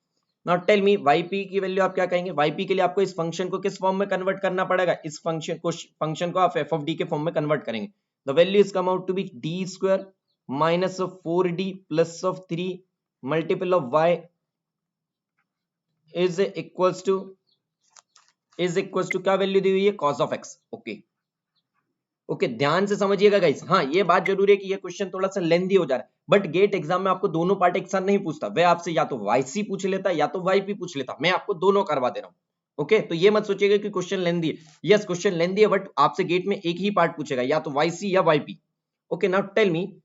नाउ टेल मी yp की वैल्यू आप क्या कहेंगे? yp के लिए आपको इस फंक्शन को किस फॉर्म में कन्वर्ट करना पड़ेगा? इस फंक्शन को आप f ऑफ d के फॉर्म में कन्वर्ट करेंगे। The value is come out to be d square minus of 4d plus of 3 multiple of y is equals to क्या वैल्यू दी हुई है? cos of x। Okay okay, ध्यान से समझिएगा गाइस। हाँ, ये बात जरूरी है कि ये क्वेश्चन थोड़ा सा लेंदी हो जा रहा है, बट गेट एग्जाम में आपको दोनों पार्ट एक साथ नहीं पूछता। वह आपसे या तो yc पूछ लेता या तो yp पूछ लेता, मैं आपको दोनों करवा दे रहा हूँ। ओके, तो ये मत सोचिएगा कि क्वेश्चन लेंदी है। यस, क्वेश्चन लेंदी है बट आपसे गेट में एक ही पार्ट पूछेगा, या तो yc या yp। Okay, now tell me,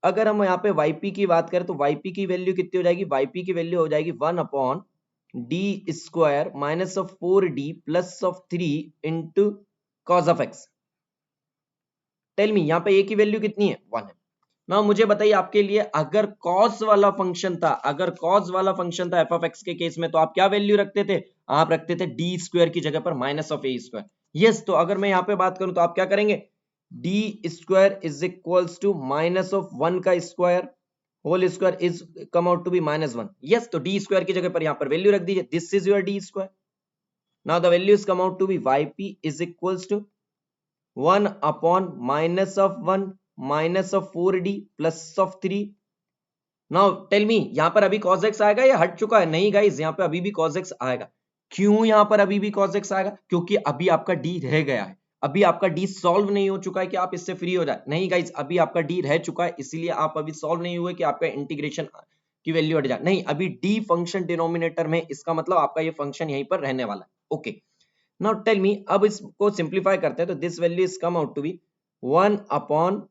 अगर हम यहाँ पे yp की बात करें तो yp की वैल्यू कितनी हो जाएगी? yp की वैल्यू हो जाएगी 1/d² minus of 4d plus of 3 into cos of x. Tell me, यहाँ पे a की वैल्यू कितनी है? 1 है ना। मुझे बताइए आपके लिए, अगर cos वाला फंक्शन था, अगर cos वाला फंक्शन था f ऑफ x के केस में, तो आप क्या वैल्यू रखते थे? आप रखते थे d² की जगह पर माइनस ऑफ a²। यस, तो अगर मैं यहाँ पे बात करूं तो आप क्या करेंगे? d² is equals to minus of 1 का square whole square is come out to be -1। Yes, तो d² की जगह पर यहाँ पर वैल्यू रख दीजिए, this is your d²। Now the value is come out to be yp is equals to 1 upon minus of 1 minus of 4d plus of 3। Now tell me, यहां पर अभी cos x आएगा या हट चुका है? नहीं गाइस, यहां पे अभी भी cos x आएगा। क्यों यहां पर अभी भी cos x आएगा? क्योंकि अभी आपका d रह गया है, अभी आपका d सॉल्व नहीं हो चुका है कि आप इससे फ्री हो जाए। नहीं गाइस, अभी आपका d रह चुका है, इसीलिए आप अभी सॉल्व नहीं हुए कि आपका इंटीग्रेशन की वैल्यू हट जाए। नहीं, अभी d फंक्शन डिनोमिनेटर में, इसका मतलब आपका ये फंक्शन यहीं पर रहने वाला है। ओके, नाउ टेल मी, अब इसको सिंप्लीफाई करते हैं तो this value is come out to be 1 upon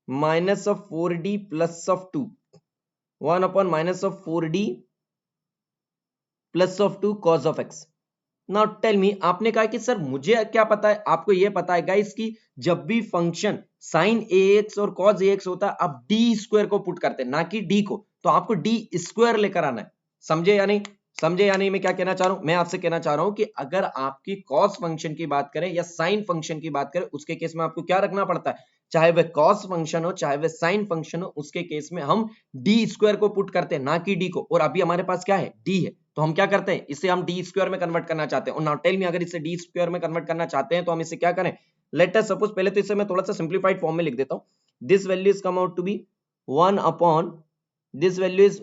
minus of 4d plus of 2, 1 upon minus of 4d plus of 2 cos of x. Now tell me, आपने कहा कि सर मुझे क्या पता है? आपको ये पता है गाइस कि जब भी फंक्शन साइन ax और cos ax होता है, आप d² को पुट करते हैं, ना कि d को। तो आपको d² लेकर आना है। समझे या नहीं? समझे या नहीं? मैं क्या कहना चाह रहा हूं? मैं आपसे कहना चाह रहा हूं कि अगर आपकी cos फंक्शन की बात करें या sin फंक्शन की बात करें, उसके केस में आपको क्या रखना पड़ता है? चाहे वह cos फंक्शन हो, चाहे वह sin फंक्शन हो, उसके केस में हम d² को पुट करते हैं, ना कि d को। और अभी हमारे पास क्या है? d है, तो हम क्या करते हैं? इसे हम d² में कन्वर्ट करना चाहते हैं। और नाउ टेल मी, अगर इसे d² में कन्वर्ट करना चाहते हैं तो हम इसे क्या करें? लेट अस सपोज, पहले तो इसे मैं थोड़ा सा सिंप्लीफाइड फॉर्म में लिख देता हूं। This value is come out to be 1 upon, this value is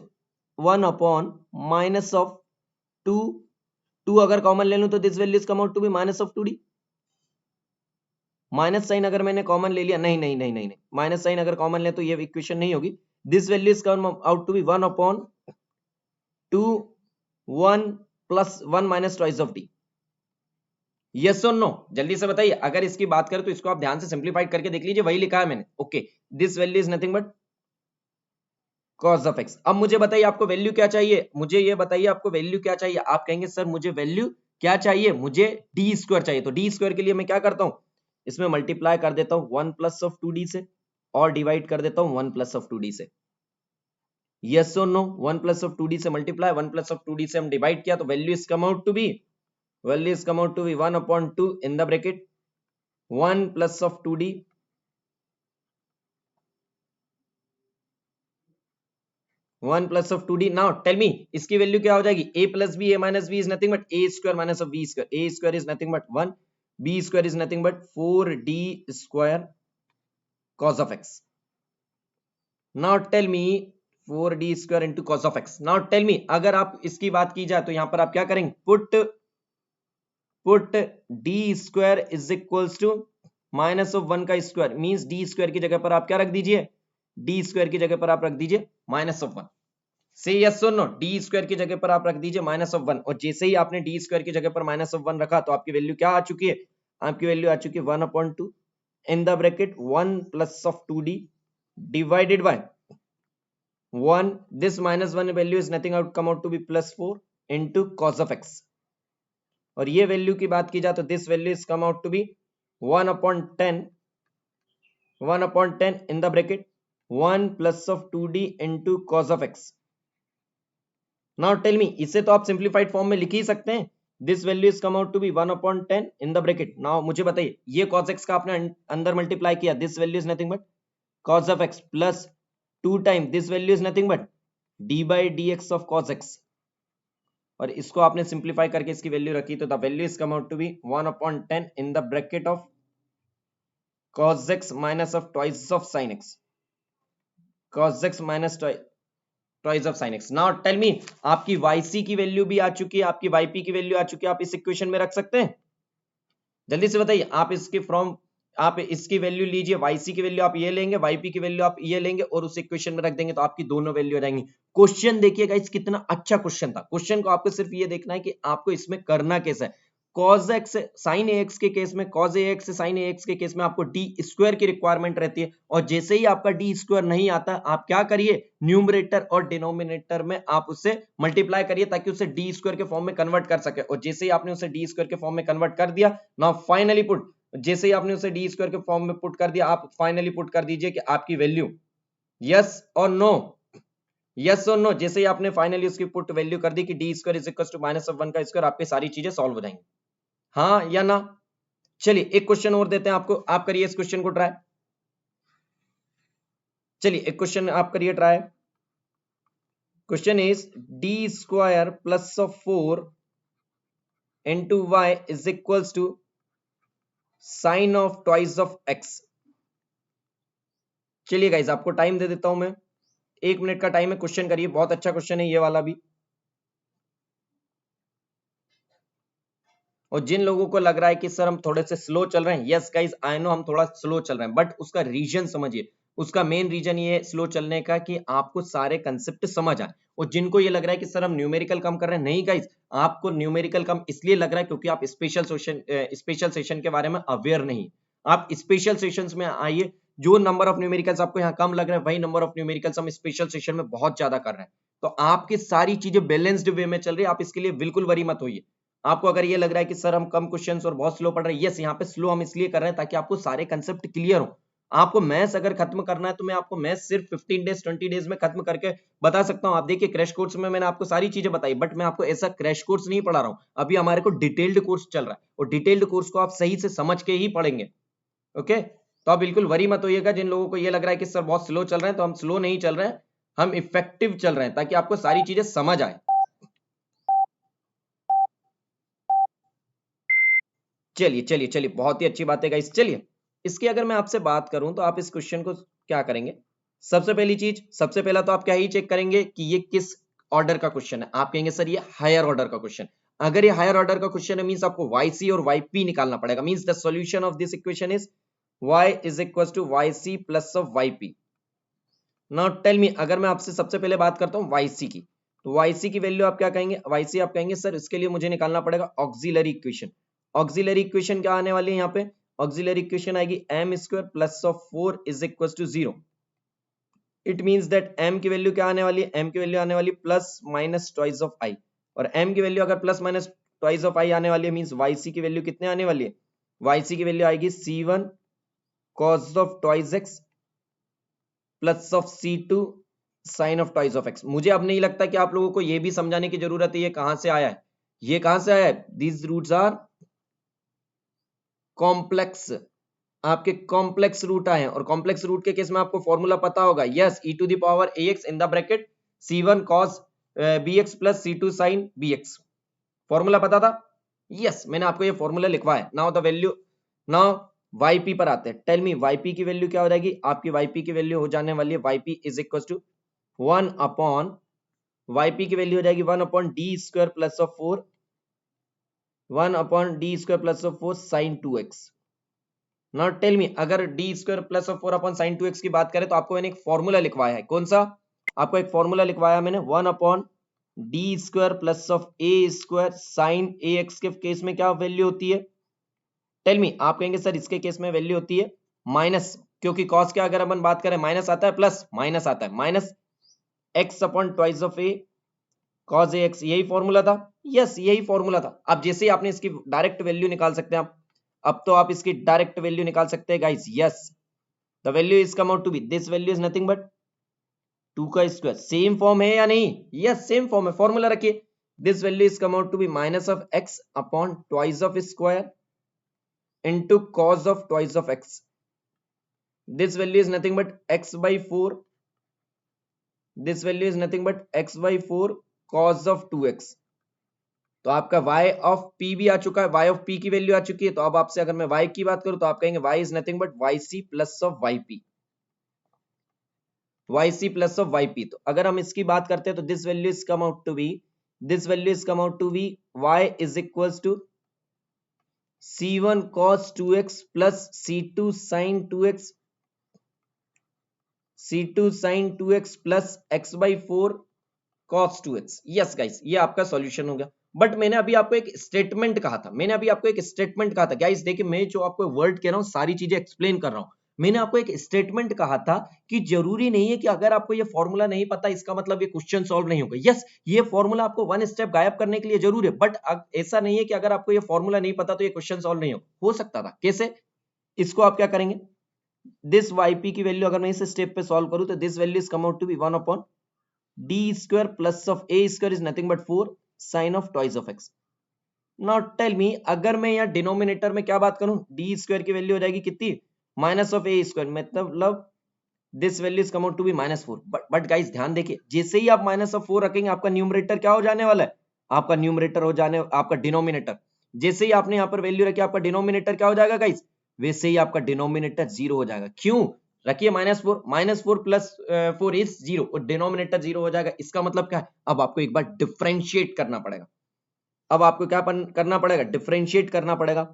1 upon minus of 2 अगर कॉमन ले लूं तो this value is come out to be minus of 2d। Minus sign अगर मैंने कॉमन ले लिया, नहीं नहीं नहीं नहीं नहीं, माइनस साइन अगर कॉमन ले तो ये इक्वेशन नहीं होगी। This value is come out to be 1 upon 2 1 plus 1 minus twice of d। Yes और नो, जल्दी से बताइए। अगर इसकी बात करें तो इसको आप ध्यान से सिंप्लीफाइड करके देख लीजिए, वही लिखा है मैंने। Okay, this value is nothing but cos of x। अब मुझे बताइए आपको वैल्यू क्या चाहिए? मुझे ये बताइए आपको वैल्यू क्या चाहिए? आप कहेंगे सर मुझे वैल्यू क्या चाहिए? मुझे d² चाहिए। तो d² के लिए मैं क्या करता हूं? इसमें मल्टीप्लाई कर देता हूं 1 प्लस ऑफ 2d से, और डिवाइड कर देता हूं 1 प्लस ऑफ 2d से। यस और नो? 1 प्लस ऑफ 2d से मल्टीप्लाई, 1 प्लस ऑफ 2d से हम डिवाइड किया, तो value is come out to be, value is come out to be 1 upon 2 in the bracket 1 plus of 2d 1 plus of 2d। Now tell me, इसकी वैल्यू क्या हो जाएगी? a plus b, a minus b is nothing but a² minus of b²। a² is nothing but 1, b² is nothing but 4d² cos of x। Now tell me 4d² into cos of x। Now tell me, अगर आप इसकी बात की जाए तो यहां पर आप क्या करेंगे? Put d² is equals to minus of 1 का स्क्वायर, मींस d² की जगह पर आप क्या रख दीजिए? d² की जगह पर आप रख दीजिए माइनस ऑफ 1। से यस और नो? d² की जगह पर आप रख दीजिए माइनस ऑफ 1, और जैसे ही आपने d² की जगह पर माइनस ऑफ 1 रखा तो आपकी वैल्यू क्या आ चुकी है? आपकी वैल्यू आ चुकी है 1 upon 2 in the bracket 1 plus of 2d divided by 1, this minus 1 value is nothing out come out to be plus 4 into cos of x. और ये वैल्यू की बात की जाए तो this value is come out to be 1 upon 10 in the bracket 1 plus of 2d into cos of x. Now tell me, इसे तो आप सिंप्लीफाइड फॉर्म में लिख ही सकते हैं। This value is come out to be 1 upon 10 in the bracket. Now मुझे बताइए, ये cos x का आपने अंदर मल्टीप्लाई किया, this value is nothing but cos of x plus 2 time this value is nothing but d by dx of cos x, और इसको आपने सिंप्लीफाई करके इसकी वैल्यू रखी, तो the value is come out to be 1 upon 10 in the bracket of cos x minus of twice of sin x, cos x minus twice of sin x। Now tell me, आपकी yc की वैल्यू भी आ चुकी है, आपकी yp की वैल्यू आ चुकी है, आप इस इक्वेशन में रख सकते हैं? जल्दी से बताइए। आप इसकी वैल्यू लीजिए, yc की वैल्यू आप ये लेंगे, yp की वैल्यू आप ये लेंगे, और उस इक्वेशन में रख देंगे, तो आपकी दोनों वैल्यू आ जाएंगी। क्वेश्चन देखिएगा, इस कितना अच्छा क्वेश्चन था। क्वेश्चन को आपको सिर्फ ये देखना है कि आपको इसमें करना कैसा है। cos x sin ax के केस में, cos ax sin ax के केस में आपको डी स्क्वायर की रिक्वायरमेंट रहती है, और जैसे ही आपका डी स्क्वायर नहीं आता, आप क्या करिए, न्यूमरेटर और डिनोमिनेटर में आप उससे मल्टीप्लाई करिए ताकि उसे डी स्क्वायर के फॉर्म में कन्वर्ट कर सके, और जैसे ही आपने उसे डी स्क्वायर के फॉर्म में कन्वर्ट कर दिया, नाउ फाइनली पुट, जैसे ही आपने उसे डी स्क्वायर के फॉर्म में पुट कर दिया, आप फाइनली पुट कर दीजिए कि आपकी वैल्यू यस और नो, यस और नो, जैसे ही आपने फाइनली उसकी पुट वैल्यू कर दी कि d square is equal to minus of 1 का स्क्वायर, आपकी सारी चीजें सॉल्व हो जाएंगी, हाँ या ना। चलिए एक क्वेश्चन और देते हैं आपको, आप करिए इस क्वेश्चन को ट्राई, चलिए एक क्वेश्चन आप करिए try. Question is d square plus of 4 into y is equals to sine of twice of x. चलिए गाइज आपको टाइम दे देता हूं मैं, 1 मिनट का टाइम है, क्वेश्चन करिए, बहुत अच्छा क्वेश्चन है ये वाला भी। और जिन लोगों को लग रहा है कि सर हम थोड़े से स्लो चल रहे हैं, यस गाइज आई नो हम थोड़ा स्लो चल रहे हैं, बट उसका रीजन समझिए, उसका मेन रीजन ये है स्लो चलने का कि आपको सारे कंसेप्ट समझ आए। और जिनको ये लग रहा है कि सर हम न्यूमेरिकल कम कर रहे हैं, नहीं गाइज, आपको न्यूमेरिकल कम इसलिए लग रहा है क्योंकि आप स्पेशल सेशन के बारे में अवेयर नहीं। आप स्पेशल सेशंस में आइए, जो नंबर ऑफ न्यूमेरिकल्स आपको यहाँ कम लग रहे हैं, वही नंबर ऑफ न्यूमेरिकल्स हम स्पेशल सेशन में बहुत ज्यादा कर रहे हैं। तो आपकी सारी चीजें बैलेंस्ड वे में चल रही है, आप इसके लिए बिल्कुल वरी मत होइए। आपको अगर ये लग रहा है कि सर हम कम क्वेश्चंस और बहुत स्लो पढ़ रहे हैं, यस यहाँ पे स्लो हम इसलिए कर रहे हैं ताकि आपको सारे कंसेप्ट क्लियर हो। आपको मैथ्स अगर खत्म करना है तो मैं आपको मैथ्स सिर्फ 15 डेज 20 डेज में खत्म करके बता सकता हूं। आप देखिए क्रैश कोर्स में मैंने आपको सारी चीजें बताई, बट मैं आपको ऐसा क्रैश कोर्स नहीं पढ़ा रहा हूं, अभी हमारे को डिटेल्ड कोर्स चल रहा है, और डिटेल्ड कोर्स को आप सही से समझ के ही पढ़ेंगे। ओके, तो आप बिल्कुल वरी मत होइएगा। जिन लोगों को ये लग रहा है कि सर बहुत स्लो चल रहे हैं, तो हम स्लो नहीं चल रहे हैं, हम इफेक्टिव चल रहे हैं ताकि आपको सारी चीजें समझ आए। चलिए चलिए चलिए, बहुत ही अच्छी बात है गाइस। चलिए इसकी अगर मैं आपसे बात करूं तो आप इस क्वेश्चन को क्या करेंगे, सबसे पहली चीज, सबसे पहला तो आप क्या ही चेक करेंगे कि ये किस ऑर्डर का क्वेश्चन है। आप कहेंगे सर ये हायर ऑर्डर का क्वेश्चन, अगर ये हायर ऑर्डर का क्वेश्चन है मींस आपको yc और yp निकालना पड़ेगा, means the solution of this equation is y is equal to yc plus of yp। Now tell me, अगर मैं आपसे सबसे पहले बात करता हूं yc की, तो yc की वैल्यू आप क्या कहेंगे, yc आप कहेंगे सर इसके लिए मुझे निकालना पड़ेगा ऑक्सिलरी इक्वेशन। ऑक्सिलरी इक्वेशन क्या आने वाली है यहाँ पे, ऑक्सिलरी इक्वेशन आएगी m square plus of 4 is equal to 0। It means that m की वैल्यू क्या आने वाली है, m की वैल्यू आने वाली plus minus twice of i, और m की वैल्यू अगर plus minus twice of i आने वाली है मींस yc की वैल्यू कितने आने वाली है, yc की वैल्यू आएगी c1 cos of twice x plus of c2 sine of twice of x। मुझे अब नहीं लगता कि आप लोगों को यह भी समझाने की जरूरत है ये कहां से आया है, ये कहां से आया है, दीज रूट्स आर कॉम्प्लेक्स, आपके कॉम्प्लेक्स रूट आए हैं, और कॉम्प्लेक्स रूट के केस में आपको फॉर्मूला पता होगा, yes e to the power ax in the bracket c1 cos bx plus c2 sin bx, formula पता था, यस मैंने आपको ये फॉर्मूला लिखवाया है। Now the value, now yp पर आते हैं, टेल मी yp की वैल्यू क्या हो जाएगी, आपकी yp की वैल्यू हो जाने वाली है yp is equal to 1 upon, yp की वैल्यू हो जाएगी 1 upon D square plus of 4, 1 upon D square plus of 4 sine 2x। Now tell me, अगर D square plus of 4 upon sine 2x की बात करें तो आपको मैंने एक फॉर्मूला लिखवाया है, कौन सा, आपको एक फॉर्मूला लिखवाया मैंने 1 upon D square plus of A square sine A x के केस में क्या वैल्यू होती है, टेल मी, आप कहेंगे सर इसके केस में वैल्यू होती है माइनस, क्योंकि कॉस के अगर अपन बात करें माइनस आता है, प्लस माइनस आता है, minus x upon twice of A cos A x, यही फॉर्मूला था, यस यही फॉर्मूला था। अब जैसे ही आपने इसकी डायरेक्ट वैल्यू निकाल सकते हैं आप, अब तो आप इसकी डायरेक्ट वैल्यू निकाल सकते हैं guys, yes the value is come out to be, this value is nothing but 2 का स्क्वायर, सेम फॉर्म है या नहीं, यस सेम फॉर्म है, फॉर्मूला रखिए, this value is come out to be minus of x upon twice of square into cos of twice of x, this value is nothing but x by 4, this value is nothing but x by 4 cos of 2x। तो आपका y ऑफ p भी आ चुका है, y ऑफ p की वैल्यू आ चुकी है, तो अब आपसे अगर मैं y की बात करूं तो आप कहेंगे y is nothing but yc plus of yp, yc plus of yp। तो अगर हम इसकी बात करते हैं तो this value is come out to be, this value is come out to be y is equals to c1 cos 2x plus c2 sin 2x, c2 sin 2x plus x by 4 cos 2x। Yes guys ये आपका सॉल्यूशन हो गया। बट मैंने अभी आपको एक स्टेटमेंट कहा था, गाइस देखिए मैं जो आपको वर्ड कह रहा हूं सारी चीजें एक्सप्लेन कर रहा हूं। मैंने आपको एक स्टेटमेंट कहा था कि जरूरी नहीं है कि अगर आपको ये फॉर्मूला नहीं पता इसका मतलब ये क्वेश्चन सॉल्व नहीं होगा। यस, ये फॉर्मूला आपको वन स्टेप गायब करने के लिए जरूर है, बट ऐसा नहीं है कि अगर आपको ये फॉर्मूला नहीं पता तो ये क्वेश्चन सॉल्व नहीं हो सकता था। कैसे? इसको आप क्या करेंगे, दिस yp की वैल्यू अगर मैं इस स्टेप पे सॉल्व करूं तो this value is come out to be 1 upon d square plus of a square is nothing but 4 sine of twice of x। Now tell me, अगर मैं यहाँ डिनोमिनेटर में क्या बात करूं, डी स्क्वायर की वैल्यू हो जाएगी कितनी, माइनस ऑफ ए स्क्वायर, मतलब this value is come out to be -4। But guys ध्यान देखिए, जैसे ही आप -4 रखेंगे आपका न्यूमरेटर क्या हो जाने वाला है, आपका न्यूमरेटर हो जाने, आपका डिनोमिनेटर, जैसे ही आपने यहाँ पर वैल्यू रखी आपका डिनोमिनेटर क्या हो जाएगा गाइस, वैसे ही आपका डिनोमिनेटर 0 हो जाएगा। क्यों रखिए -4 प्लस 4 इज 0 और डिनोमिनेटर 0 हो जाएगा। इसका मतलब क्या है, अब आपको एक बार डिफरेंशिएट करना पड़ेगा। अब आपको क्या करना पड़ेगा, डिफरेंशिएट करना पड़ेगा।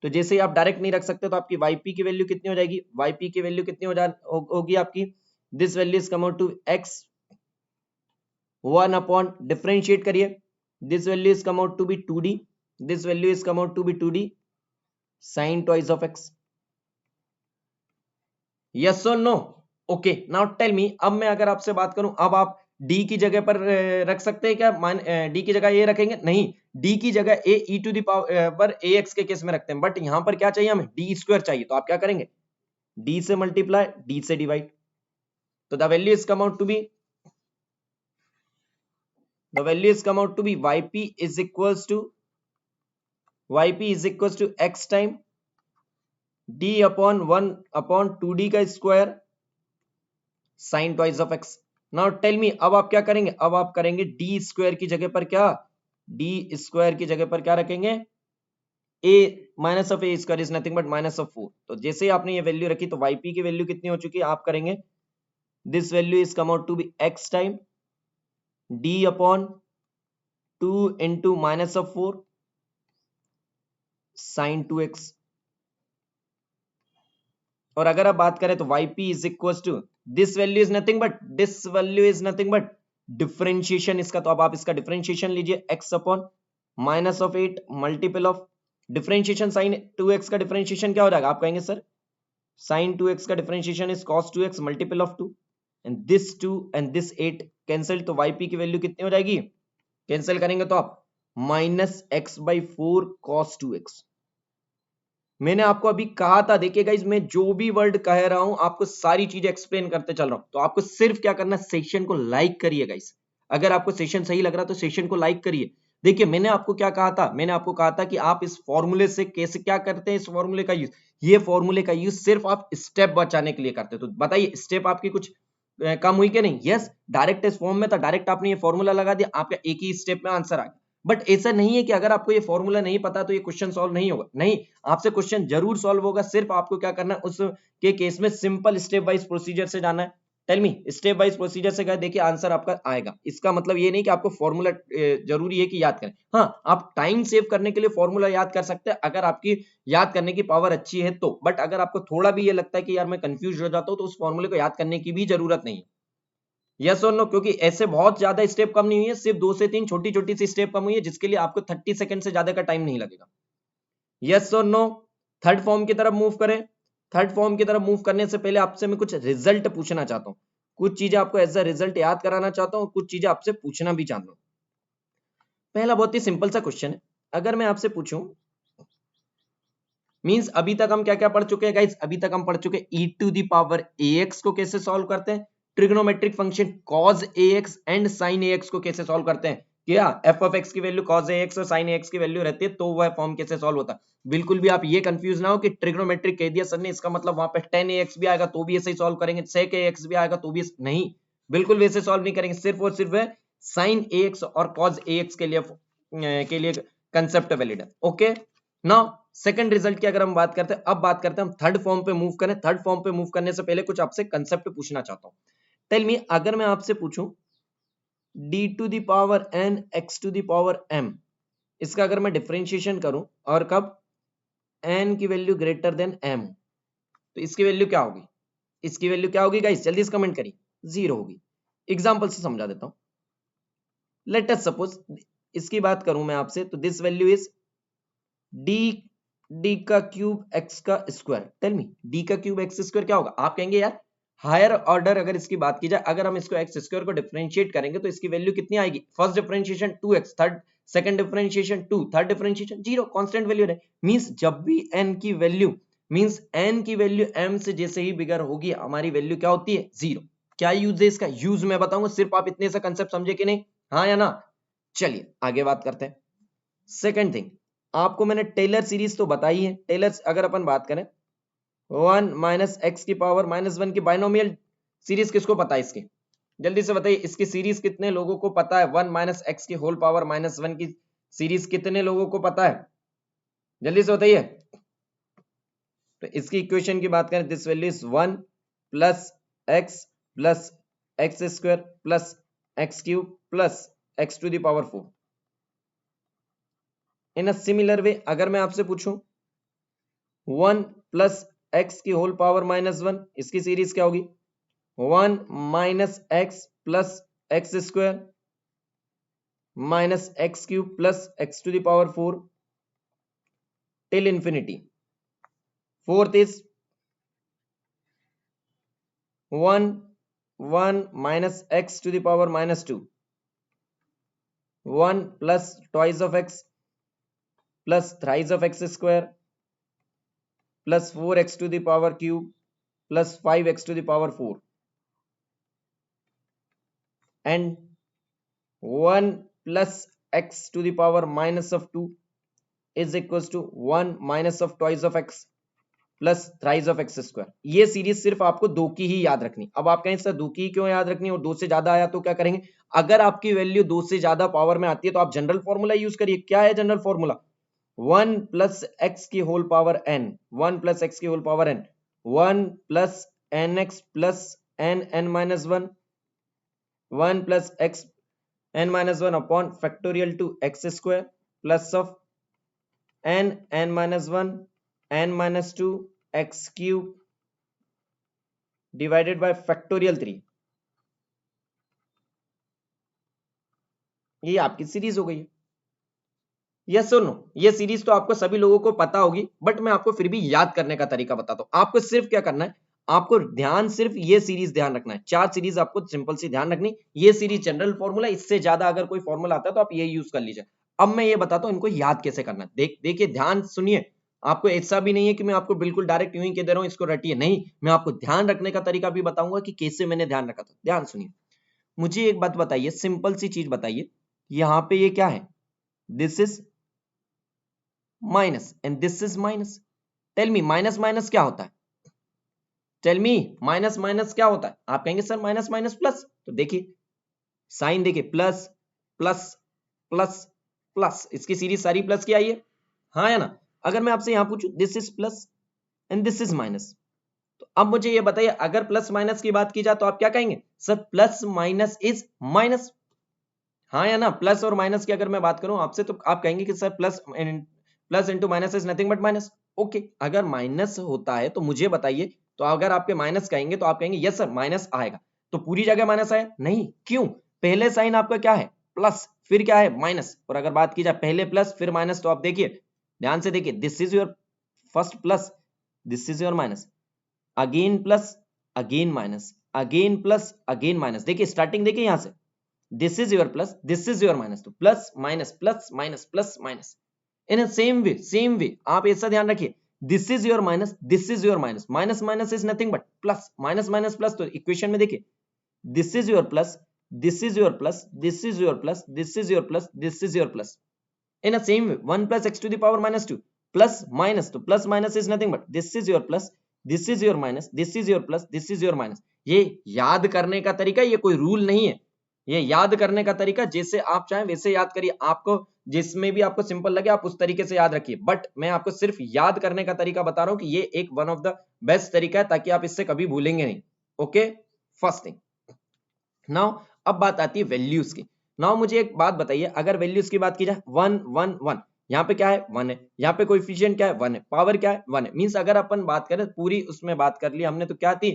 तो जैसे ही आप डायरेक्ट नहीं रख सकते तो आपकी yp की वैल्यू कितनी हो जाएगी, yp की वैल्यू कितनी होगी आपकी, this value is come out to x 1 upon, differentiate करिए, this value is come out to be 2d, this value is come out to be 2d sine twice of x। Yes और no? Okay, now tell me, अब मैं अगर आपसे बात करूं, अब आप d की जगह पर रख सकते हैं क्या, d की जगह a रखेंगे, नहीं, d की जगह a e to the power ax के केस में रखते हैं, बट यहां पर क्या चाहिए हमें, d स्क्वायर चाहिए। तो आप क्या करेंगे, d से मल्टीप्लाई, d से डिवाइड, तो the value is come out to be, yp is equals to x time d upon 1 upon 2d का square sine twice of x। Now tell me, अब आप क्या करेंगे, अब आप करेंगे डी स्क्वायर की जगह पर क्या, डी स्क्वायर की जगह पर क्या रखेंगे, a minus of A square is nothing but -4। तो जैसे ही आपने ये वैल्यू रखी तो yp की वैल्यू कितनी हो चुकी है, आप करेंगे this value is come out to be x time d upon 2 into -4 sine 2x। और अगर आप बात करें तो yp is equal to this value is nothing but differentiation इसका, तो अब आप इसका डिफरेंशिएशन लीजिए, x upon -8 multiple of differentiation sine 2x का डिफरेंशिएशन क्या हो जाएगा, आप कहेंगे सर साइन 2x का differentiation is cos 2x multiple of 2 and this 2 and this 8 cancel, तो yp की वैल्यू कितनी हो जाएगी, कैंसिल करेंगे तो आप -x/4 cos 2x। मैंने आपको अभी कहा था, देखिए गाइस मैं जो भी वर्ड कह रहा हूं आपको सारी चीजें एक्सप्लेन करते चल रहा हूं, तो आपको सिर्फ क्या करना है, सेशन को लाइक करिए गाइस। अगर आपको सेशन सही लग रहा है तो सेशन को लाइक करिए। देखिए मैंने आपको क्या कहा था, मैंने आपको कहा था कि आप इस फॉर्मूले से कैसे क्या करते हैं, इस फॉर्मूले का यूज, ये फॉर्मूले का यूज सिर्फ आप स्टेप बचाने के लिए करते हैं। तो बताइए स्टेप आपकी कुछ कम हुई कि नहीं? यस, डायरेक्ट इस फॉर्म में था, डायरेक्ट आपने ये फॉर्मूला लगा दिया, आपका एक ही स्टेप में आंसर आ गया। बट ऐसा नहीं है कि अगर आपको ये फॉर्मूला नहीं पता तो ये क्वेश्चन सॉल्व नहीं होगा, नहीं, आपसे क्वेश्चन जरूर सॉल्व होगा। सिर्फ आपको क्या करना है, उस के केस में सिंपल स्टेप वाइज प्रोसीजर से जाना है। Tell me, step wise procedure से गए, देखिए आंसर आपका आएगा। इसका मतलब ये नहीं कि आपको फॉर्मूला जरूरी है कि याद करें, हाँ आप टाइम सेव करने के लिए फॉर्मूला याद कर सकते हैं अगर आपकी याद करने की पावर अच्छी है तो। बट अगर आपको थोड़ा भी ये लगता है कि यार मैं कंफ्यूज हो जाता हूं, तो उस फॉर्मूले को याद करने की भी जरूरत नहीं है। यस और नो? क्योंकि ऐसे बहुत ज्यादा स्टेप कम नहीं हुई है, सिर्फ 2 से 3 छोटी छोटी सी स्टेप कम हुई है, जिसके लिए आपको 30 सेकंड से ज्यादा का टाइम नहीं लगेगा। यस और नो? थर्ड फॉर्म की तरफ मूव करें। थर्ड फॉर्म की तरफ मूव करने से पहले आपसे मैं कुछ रिजल्ट पूछना चाहता हूं, कुछ चीजें आपको एज अ रिजल्ट याद कराना चाहता हूं, कुछ चीजें आपसे पूछना भी चाहता हूं। पहला बहुत ही सिंपल सा क्वेश्चन है, अगर मैं आपसे पूछूं, मींस अभी तक हम क्या क्या पढ़ चुके हैं गाइस, अभी तक हम पढ़ चुके हैं e to the power ax को कैसे सॉल्व करते हैं, trigonometric function cos ax and sin ax को कैसे सॉल्व करते हैं, क्या f ऑफ x की वैल्यू cos ax और sin ax की वैल्यू रहती है तो वह फॉर्म कैसे सॉल्व होता है। बिल्कुल भी आप ये कंफ्यूज ना हो कि ट्रिग्नोमेट्रिक कह दिया सर ने इसका मतलब वहां पे tan ax भी आएगा तो भी ऐसे ही सॉल्व करेंगे, sec ax भी आएगा तो भी नहीं, बिल्कुल वैसे सॉल्व नहीं करेंगे। सिर्फ और सिर्फ sin ax और cos ax के लिए कंसेप्ट वैलिड है। ओके, नाउ सेकंड रिजल्ट की अगर हम बात करते हैं, अब बात करते हैं हम थर्ड फॉर्म पे मूव करें। थर्ड फॉर्म पे मूव करने से पहले कुछ आपसे कंसेप्ट पूछना चाहता हूं। टेल मी, अगर मैं आपसे पूछूं d to the power n x to the power m, इसका अगर मैं डिफरेंशिएशन करूं और कब n की वैल्यू ग्रेटर देन m, तो इसकी वैल्यू क्या होगी, इसकी वैल्यू क्या होगी गाइस, जल्दी से कमेंट करिए, 0 होगी। एग्जांपल से समझा देता हूं। लेट अस सपोज इसकी बात करूं मैं आपसे तो दिस वैल्यू इज डी का क्यूब एक्स का स्क्वायर। टेल मी डी का क्यूब एक्स स्क्वायर क्या होगा? आप कहेंगे यार हायर ऑर्डर अगर इसकी बात की जाए, अगर हम इसको एक्स स्क्वायर को डिफरेंशिएट करेंगे तो इसकी वैल्यू कितनी आएगी? First differentiation 2x, third second differentiation 2, third differentiation 0, constant value है। मींस जब भी n की वैल्यू m से जैसे ही बिगर होगी हमारी वैल्यू क्या होती है? 0। क्या यूज है इसका? यूज मैं बताऊंगा, सिर्फ आप इतने सा कंसेप्ट समझे कि नहीं, हाँ या ना? चलिए आगे बात करते हैं। सेकंड थिंग, आपको मैंने टेलर सीरीज तो बताई है। टेलर अगर अपन बात करें 1 माइनस एक्स की पावर माइनस 1 की बाइनोमियल सीरीज किसको पता है इसकी? जल्दी से बताइए, इसकी सीरीज कितने लोगों को पता है? 1 माइनस एक्स की होल पावर माइनस 1 की सीरीज कितने लोगों को पता है? जल्दी से बताइए। तो इसकी इक्वेशन की बात करें, this value is 1 plus x square plus x cube plus x to the power 4। In a similar way अगर मैं आपसे पूछूं 1 प्लस एक्स की होल पावर माइनस 1, इसकी सीरीज क्या होगी? 1 minus x plus x square minus x cube plus x to the power 4 till infinity. Fourth is 1 minus x to the power minus 2, 1 plus twice of x plus thrice of x square plus 4x to the power cube plus 5x to the power 4 and 1 plus x to the power minus of 2 is equal to 1 minus of twice of x plus thrice of x square. ये सीरीज सिर्फ आपको दो की ही याद रखनी। अब आप कहें सर दो की ही क्यों याद रखनी और दो से ज्यादा आया तो क्या करेंगे? अगर आपकी वैल्यू दो से ज्यादा पावर में आती है तो आप जनरल फॉर्मूला यूज करिए। क्या है जनरल फॉर्मूला? 1 प्लस एक्स की whole power n, 1 plus x की whole power n, 1 plus n x plus n minus 1, 1 plus x n minus 1 upon factorial two x square plus of n minus 1 n minus 2 x cube divided by factorial 3। ये आपकी सीरीज हो गई है। यस और नो? ये सीरीज तो आपको सभी लोगों को पता होगी, बट मैं आपको फिर भी याद करने का तरीका बताता हूं। आपको सिर्फ क्या करना है, आपको ध्यान सिर्फ ये सीरीज ध्यान रखना है। चार सीरीज आपको सिंपल सी ध्यान रखनी। ये सीरीज जनरल फॉर्मूला, इससे ज्यादा अगर कोई फॉर्मूला आता है तो आप ये यूज कर लीजिए। अब मैं ये बताता हूं इनको याद कैसे करना है। देखिए ध्यान सुनिए। आपको ऐसा भी नहीं है कि मैं आपको बिल्कुल डायरेक्ट यूं ही कह दे रहा हूं इसको रटिए, नहीं, मैं आपको ध्यान रखने का तरीका भी बताऊंगा कि कैसे मैंने ध्यान रखा था। ध्यान सुनिए। मुझे एक बात बताइए, सिंपल सी चीज बताइए, यहां पे ये क्या है? This is minus and this is minus. Tell me minus minus क्या होता है? टेल मी माइनस माइनस क्या होता है? आप कहेंगे सर माइनस माइनस प्लस। तो देखिए साइन देखिए, प्लस प्लस प्लस प्लस, इसकी सीरीज सारी प्लस की आई है, हाँ या ना? अगर मैं आपसे यहां पूछूं this is plus and this is minus, तो अब मुझे ये बताइए अगर प्लस माइनस की बात की जाए तो आप क्या कहेंगे? Sir plus minus is minus, हाँ या ना? प्लस और माइनस की अगर मैं बात करूं आपसे तो आप कहेंगे कि sir plus into minus is nothing but minus. Okay, अगर माइनस होता है तो मुझे बताइए, तो अगर आपके माइनस कहेंगे तो आप कहेंगे यस सर माइनस आएगा, तो पूरी जगह माइनस आया? नहीं, क्यों? पहले साइन आपका क्या है? प्लस, फिर क्या है? माइनस। और अगर बात की जाए पहले प्लस फिर माइनस, तो आप देखिए ध्यान से देखिए, this is your first plus, this is your minus, again plus again minus, again plus again minus. देखिए स्टार्टिंग देखिए यहां से, this is your plus, this is your minus, तो plus minus plus minus plus minus. In same way आप ऐसा ध्यान रखिए, this is your minus, this is your minus, minus minus is nothing but plus, minus minus plus. तो इक्वेशन में देखिए this is your plus, this is your plus, this is your plus, this is your plus, this is your plus. In a same way 1 plus x to the power minus 2 plus minus, तो plus minus is nothing but this is your plus, this is your minus, this is your plus, this is your minus. ये याद करने का तरीका, ये कोई रूल नहीं है, ये याद करने का तरीका जैसे आप चाहें वैसे याद करिए, आपको जिसमें भी आपको सिंपल लगे आप उस तरीके से याद रखिए, बट मैं आपको सिर्फ याद करने का तरीका बता रहा हूं कि ये एक वन ऑफ द बेस्ट तरीका है, ताकि आप इससे कभी भूलेंगे नहीं। Okay, first thing. नाउ अब बात आती है वैल्यूज की। नाउ मुझे एक बात बताइए, अगर वैल्यूज की बात की जाए 1 1 1, यहाँ पे क्या है? 1 है, यहाँ पे कोएफिशिएंट क्या है? 1 है, पावर क्या है? 1 है। मींस अगर अपन बात करें पूरी उसमें बात कर ली हमने, तो क्या थी?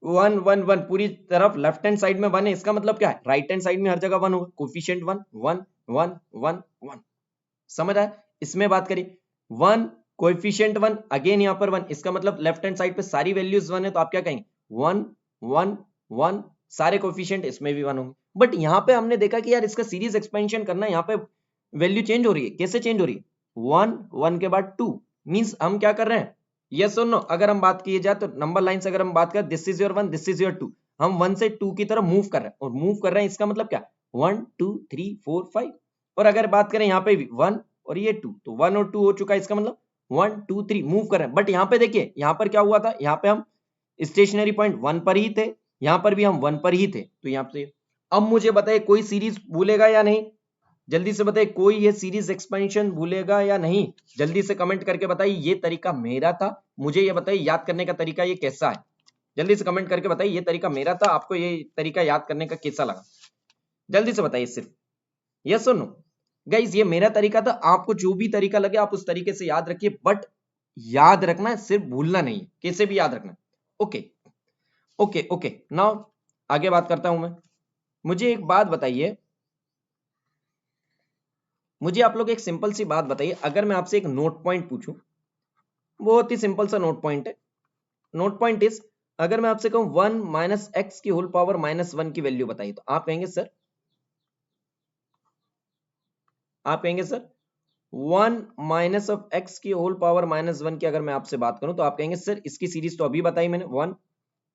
1 1 1, पूरी तरफ लेफ्ट हैंड साइड में 1 है, इसका मतलब क्या है? राइट हैंड साइड में हर जगह 1 होगा, कोएफिशिएंट 1 1 1 1 1। समझ आया? इसमें बात करिए 1 कोएफिशिएंट 1, अगेन यहां पर 1, इसका मतलब लेफ्ट हैंड साइड पे सारी वैल्यूज 1 है, तो आप क्या कहेंगे 1 1 1, सारे कोएफिशिएंट इसमें भी 1 होंगे। बट यहां पे हमने देखा कि यार इसका सीरीज एक्सपेंशन करना है, यहां पे वैल्यू चेंज हो रही है। कैसे चेंज हो रही है? 1 1 के बाद 2, मींस हम क्या कर रहे हैं, यस और नो। अगर हम बात की जाए तो नंबर लाइन से अगर हम बात करें, this is your 1, this is your 2, हम 1 से 2 की तरफ मूव कर रहे हैं, और मूव कर रहे हैं इसका मतलब क्या, 1 2 3 4 5। और अगर बात करें यहाँ पे भी 1 और ये 2, तो 1 और 2 हो चुका है, इसका मतलब 1 2 3 मूव कर रहे हैं। बट यहाँ पे देखिए, यहाँ पर क्या हुआ था, यहाँ पे हम स्टेशनरी पॉइंट 1 पर ही थे, यहाँ पर भी हम 1 पर ही थे, तो यहाँ पे अब मुझे बताइए कोई सीरीज भूलेगा या नहीं? जल्दी से बताइए, कोई ये सीरीज एक्सपेंशन भूलेगा या नहीं? जल्दी से कमेंट करके बताइए। ये तरीका मेरा था, मुझे ये बताइए याद करने का तरीका ये कैसा है? जल्दी से कमेंट करके बताइए, ये तरीका मेरा था, आपको ये तरीका याद करने का कैसा लगा? जल्दी से बताइए सिर्फ यस और नो। गाइस ये मेरा तरीका था, आपको जो भी तरीका लगे आप उस तरीके से याद रखिए, बट याद रखना है, सिर्फ भूलना नहीं है, कैसे भी याद रखना। ओके ओके ओके, नाउ आगे बात करता हूं मैं। मुझे एक बात बताइए, मुझे आप लोग एक सिंपल सी बात बताइए, अगर मैं आपसे एक नोट पॉइंट पूछूं, बहुत ही सिंपल सा नोट पॉइंट है। नोट पॉइंट इज, अगर मैं आपसे कहूं 1 माइनस एक्स की होल पावर माइनस 1 की वैल्यू बताइए, तो आप कहेंगे सर, आप कहेंगे सर 1 माइनस ऑफ एक्स की होल पावर माइनस 1 की अगर मैं आपसे बात करूं, तो आप कहेंगे सर इसकी सीरीज तो अभी बताई मैंने, 1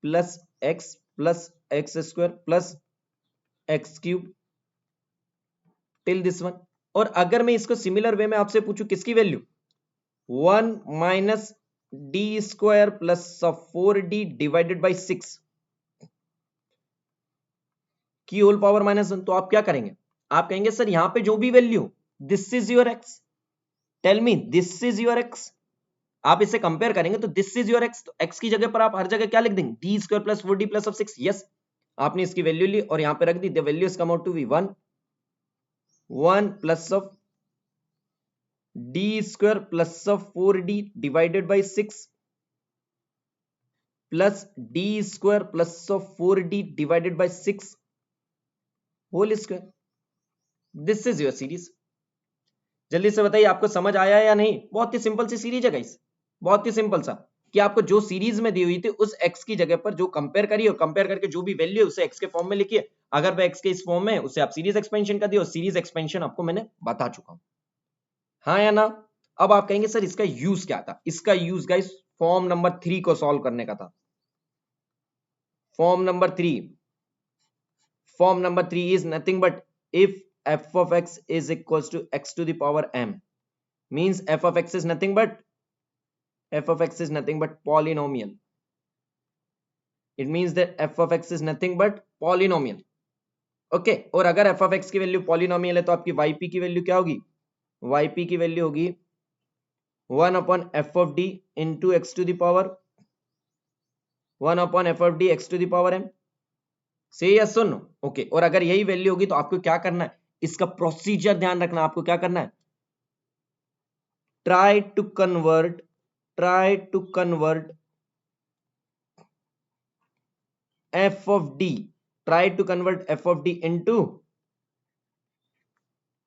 plus x square plus x cube till this one. और अगर मैं इसको सिमिलर वे में आपसे पूछूं किसकी value, 1 minus D square plus 4d divided by 6 की होल पावर माइनस 1, तो आप क्या करेंगे? आप कहेंगे सर यहां पे जो भी value, this is your x, tell me this is your x. आप इसे कंपेयर करेंगे तो दिस इज योर एक्स, तो एक्स की जगह पर आप हर जगह क्या लिख देंगे, D square plus 4d plus of 6। Yes, आपने इसकी वैल्यू ली और यहां पे रख दी, the value is come out to be 1 1 plus of D square plus of 4d divided by 6 plus d square plus of 4d divided by 6 whole square. This is your series. जल्दी से बताइए आपको समझ आया या नहीं? बहुत ही सिंपल सी सीरीज है गाइस, बहुत ही सिंपल सा, कि आपको जो सीरीज में दी हुई थी उस x की जगह पर जो कंपेयर करिए, और कंपेयर करके जो भी वैल्यू है उसे x के फॉर्म में लिखिए। अगर वह x के इस फॉर्म में, उसे आप सीरीज एक्सपेंशन कर दिए, और सीरीज एक्सपेंशन आपको मैंने बता चुका हूं, हाँ या ना? अब आप कहेंगे सर इसका यूज क्या था? इसका यूज गाइस फॉर्म नंबर 3 को सॉल्व करने का था। Form number 3, form number 3 is nothing but if f of x is equals to x to the power m, means f of x is nothing but polynomial. It means that f of x is nothing but polynomial. Okay, और अगर f of x की वैल्यू पॉलिनोमियल है तो आपकी yp की वैल्यू क्या होगी? yp की वैल्यू होगी 1 upon f of d into x to the power 1 upon f of d x to the power m। से या सुन ओके, और अगर यही वैल्यू होगी तो आपको क्या करना है, इसका प्रोसीजर ध्यान रखना, आपको क्या करना है, try to convert f of d, try to convert f of d into,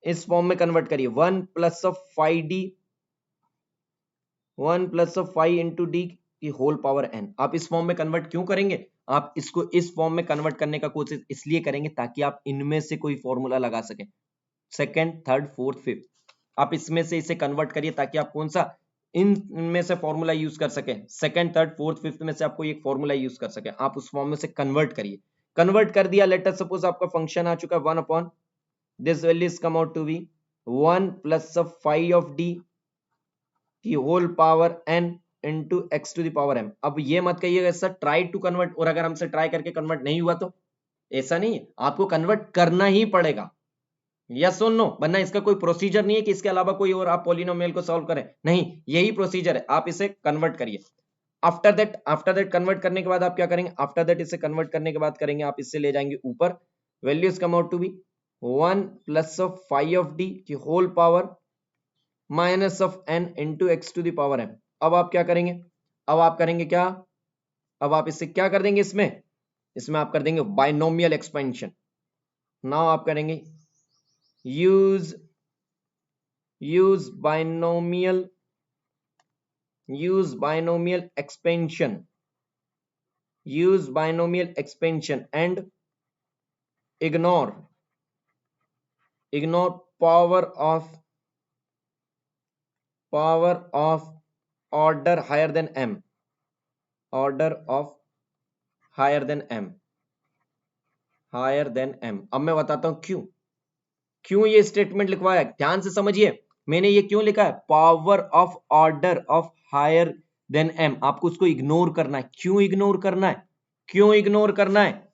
इस फॉर्म में कन्वर्ट करिए 1 plus of 5d 1 plus of 5 into D की होल पावर n। आप इस फॉर्म में कन्वर्ट क्यों करेंगे? आप इसको इस फॉर्म में कन्वर्ट करने का कोशिश इसलिए करेंगे ताकि आप इनमें से कोई फॉर्मूला लगा सके, सेकंड थर्ड फोर्थ फिफ्थ, आप इसमें से इसे कन्वर्ट करिए ताकि आप कौन सा इनमें से फॉर्मूला यूज कर सके, सेकंड थर्ड फोर्थ फिफ्थ में से आपको एक फॉर्मूला यूज कर सके, आप उस फॉर्म में से कन्वर्ट करिए। कन्वर्ट कर दिया, लेट अस सपोज आपका फंक्शन आ चुका है 1 upon this value is come out to be 1 plus of 5 of D की whole power n into x to the power m। अब ये मत कहिएगा सर ट्राई टू कन्वर्ट, और अगर हमसे ट्राई करके कन्वर्ट नहीं हुआ तो, ऐसा नहीं है, आपको कन्वर्ट करना ही पड़ेगा, यस और नो, वरना इसका कोई प्रोसीजर नहीं है कि इसके अलावा कोई और आप पॉलिनोमियल को सॉल्व करें, नहीं, यही प्रोसीजर है, आप इसे कन्वर्ट करिए। आफ्टर दैट कन्वर्ट करने के बाद आप क्या करेंगे, आफ्टर दैट इसे कन्वर्ट करने के बाद करेंगे आप इससे ले जाएंगे ऊपर, values come out to be 1 plus of 5 of D की whole power minus of n into x to the power m। अब आप क्या करेंगे, अब आप करेंगे क्या, अब आप इससे क्या कर देंगे, इसमें आप कर देंगे बाइनोमियल एक्सपेंशन। नाउ आप करेंगे use binomial expansion, and ignore power of order higher than m, order of higher than m, अब मैं बताता हूं क्यों ये स्टेटमेंट लिखवाया। ध्यान से समझिए, मैंने ये क्यों लिखा है, power of order of higher than m, आपको उसको इग्नोर करना है। क्यों इग्नोर करना है?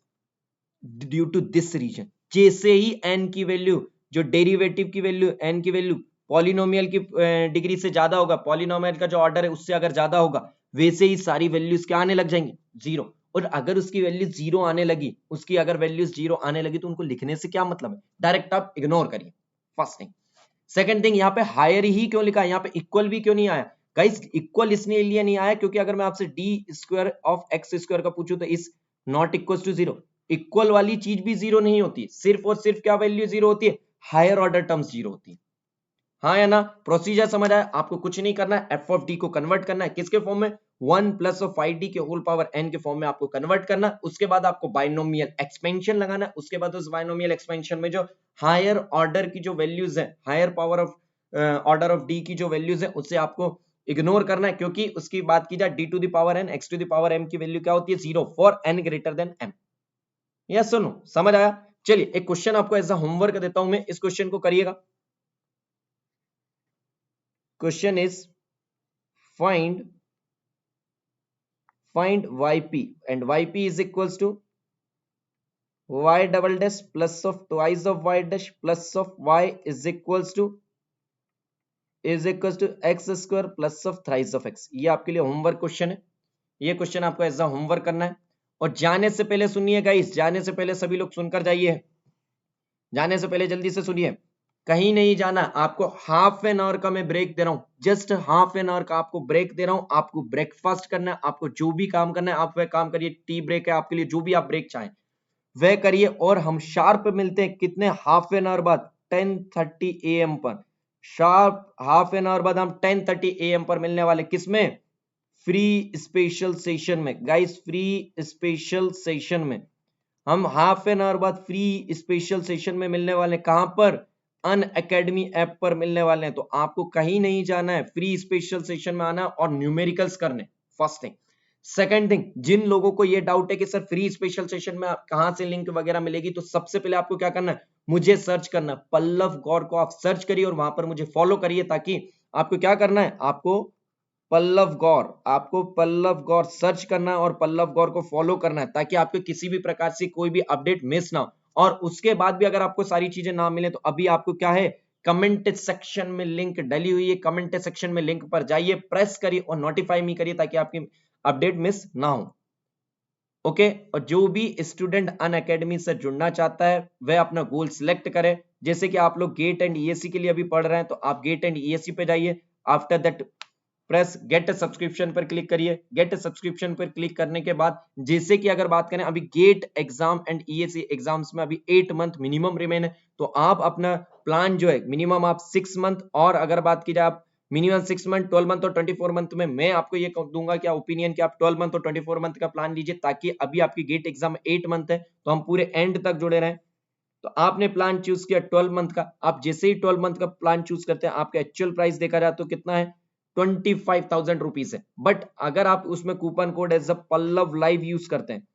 ड्यू टू दिस रीजन, जैसे ही n की वैल्यू, जो डेरिवेटिव की वैल्यू, n की वैल्यू पॉलिनोमियल की डिग्री से ज्यादा होगा, पॉलिनोमियल का जो ऑर्डर है उससे अगर ज्यादा होगा, वैसे ही सारी वैल्यूज क्या आने लग जाएंगी, जीरो। और अगर उसकी वैल्यू जीरो आने लगी, तो उनको लिखने से क्या मतलब है, डायरेक्ट आप इग्नोर करिए, फर्स्ट थिंग। सेकंड थिंग, यहाँ पे हायर ही क्यों लिखा है, यहाँ पे इक्वल भी क्यों नहीं आया गाइस? इक्वल इसलिए नहीं आया क्योंकि अगर मैं आपसे d square of x square का पूछूं तो is not equal to zero. Equal वाली चीज भी जीरो नहीं होती, सिर्फ और सिर्फ क्या वैल्यू जीरो होती है, हायर ऑर्डर टर्म्स जीरो होती है। हाँ या ना? प्रोसीजर समझ आया? आपको कुछ नहीं करना है, एफ ऑफ डी को कन्वर्ट करना है किसके फॉर्म में, 1 प्लस ऑफ 5d के होल पावर n के फॉर्म में आपको कन्वर्ट करना। उसके बाद आपको बाइनोमियल एक्सपेंशन लगाना है। उसके बाद उस बाइनोमियल एक्सपेंशन में जो हायर ऑर्डर की जो वैल्यूज है, higher power of order of D की जो वैल्यूज है, उससे आपको इग्नोर करना है, क्योंकि उसकी बात की जाए d to the power n, x to the power m की वैल्यू क्या होती है, zero for n greater than m। Yes सुनो, समझ आया? चलिए एक क्वेश्चन आपको एज अ होमवर्क देता हूं मैं, इस क्वेश्चन को करिएगा। Question is find yp and yp is equals to y double dash plus of twice of y dash plus of y is equals to x square plus of thrice of x। ये आपके लिए होमवर्क क्वेश्चन है, ये क्वेश्चन आपको एज अ होमवर्क करना है। और जाने से पहले सुनिए गाइस, जाने से पहले सभी लोग सुनकर जाइए, जाने से पहले जल्दी से सुनिए, कहीं नहीं जाना। आपको हाफ एन आवर का मैं ब्रेक दे रहा हूं, जस्ट हाफ एन आवर का आपको ब्रेक दे रहा हूं। आपको ब्रेकफास्ट करना है, आपको जो भी काम करना है आप वह काम करिए। टी ब्रेक है आपके लिए, जो भी आप ब्रेक चाहें वह करिए। और हम शार्प मिलते हैं कितने, हाफ एन आवर बाद 10:30 AM पर। शार्प हाफ एन आवर बाद हम 10:30 AM पर मिलने वाले, किसमें, फ्री स्पेशल सेशन में गाइस, फ्री स्पेशल सेशन में हम हाफ एन आवर बाद फ्री स्पेशल सेशन में मिलने वाले। कहां पर, अनअकैडमी ऐप पर मिलने वाले हैं। तो आपको कहीं नहीं जाना है, फ्री स्पेशल सेशन में आना और न्यूमेरिकल्स करने, फर्स्ट थिंग। सेकंड थिंग, जिन लोगों को ये डाउट है कि सर फ्री स्पेशल सेशन में कहां से लिंक वगैरह मिलेगी, तो सबसे पहले आपको क्या करना है, मुझे सर्च करना, पल्लव गौर को आप सर्च करिए और वहां पर मुझे फॉलो करिए, ताकि आपको क्या करना है, आपको पल्लव गौर सर्च करना है और पल्लव गौर को फॉलो करना है, ताकि आपको किसी भी प्रकार से कोई भी अपडेट मिस ना हो। और उसके बाद भी अगर आपको सारी चीजें ना मिले, तो अभी आपको क्या है, कमेंट सेक्शन में लिंक डली हुई है, कमेंट सेक्शन में लिंक पर जाइए, प्रेस करिए और नोटिफाई मी करिए, ताकि आपकी अपडेट मिस ना हो। ओके, और जो भी स्टूडेंट अनअकैडमी से जुड़ना चाहता है वह अपना गोल सिलेक्ट करे। जैसे कि आप लोग गेट एंड ईएससी के लिए अभी पढ़ रहे हैं, तो आप गेट एंड ईएससी पे जाइए। After that press get subscription पर क्लिक करिए। गेट सब्सक्रिप्शन पर क्लिक करने के बाद, जैसे कि अगर बात करें, अभी GATE exam and ESC exams में अभी 8 मंथ मिनिमम रिमेन है, तो आप अपना प्लान जो है मिनिमम आप 6 मंथ, और अगर बात की जाए आप मिनिमम 6 मंथ, 12 मंथ और 24 मंथ में, मैं आपको ये दूंगा क्या ओपिनियन कि आप 12 मंथ और 24 मंथ का प्लान लीजिए, ताकि अभी आपकी गेट एग्जाम 8 मंथ है, तो हम पूरे एंड तक जुड़े रहें। तो आपने प्लान चूज किया 12 मंथ का। आप जैसे ही 12 मंथ का प्लान चूज करते हैं, आपका एक्चुअल प्राइस देखा जाए तो कितना है, 25,000 रुपीज है। बट अगर आप उसमें coupon code as a Pallav live use करते हैं,